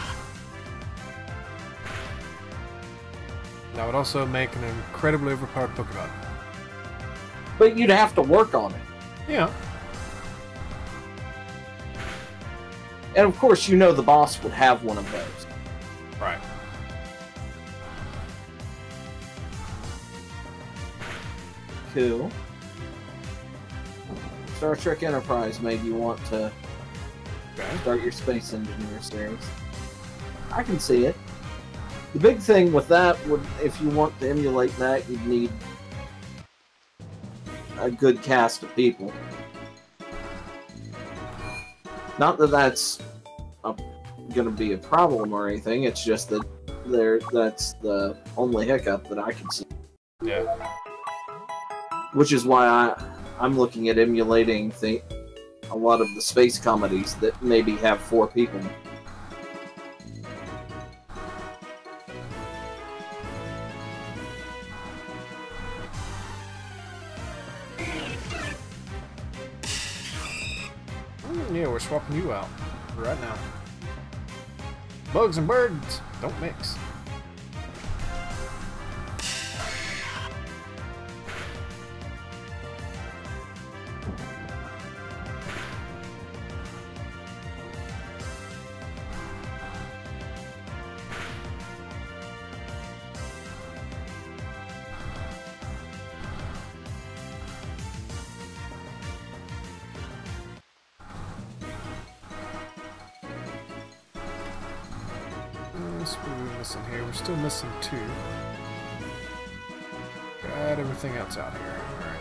That would also make an incredibly overpowered Pokemon. But you'd have to work on it. Yeah. And of course, you know the boss would have one of those. Right. Cool. Star Trek Enterprise made you want to start your Space Engineer series. I can see it. The big thing with that would, if you want to emulate that, you'd need a good cast of people. Not that that's going to be a problem or anything. It's just that that's the only hiccup that I can see. Yeah. Which is why I'm looking at emulating a lot of the space comedies that maybe have 4 people. Yeah, we're swapping you out right now. Bugs and birds don't mix. What are we missing here? We're still missing 2. Got everything else out here. Alright.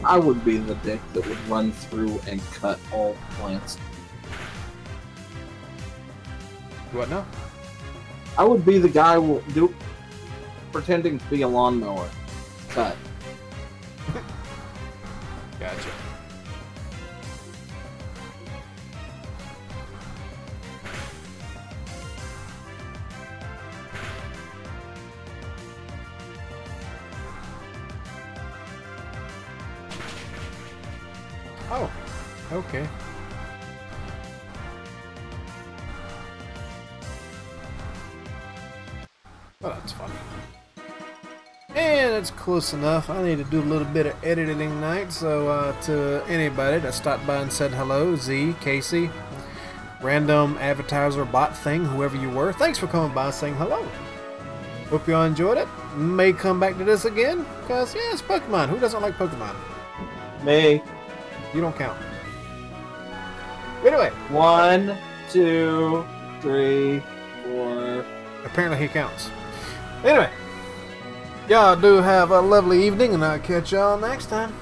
I would be the dick that would run through and cut all plants. What now? I would be the guy pretending to be a lawnmower. Cut. Gotcha. Oh, okay. Well, that's fun. And it's close enough. I need to do a little bit of editing tonight, so to anybody that stopped by and said hello, Z, Casey, random advertiser bot thing, whoever you were, thanks for coming by and saying hello. Hope you all enjoyed it. May come back to this again, because, yeah, it's Pokemon. Who doesn't like Pokemon? Me. You don't count. Anyway. 1, 2, 3, 4. Apparently he counts. Anyway. Y'all do have a lovely evening, and I'll catch y'all next time.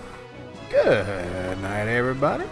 Good night, everybody.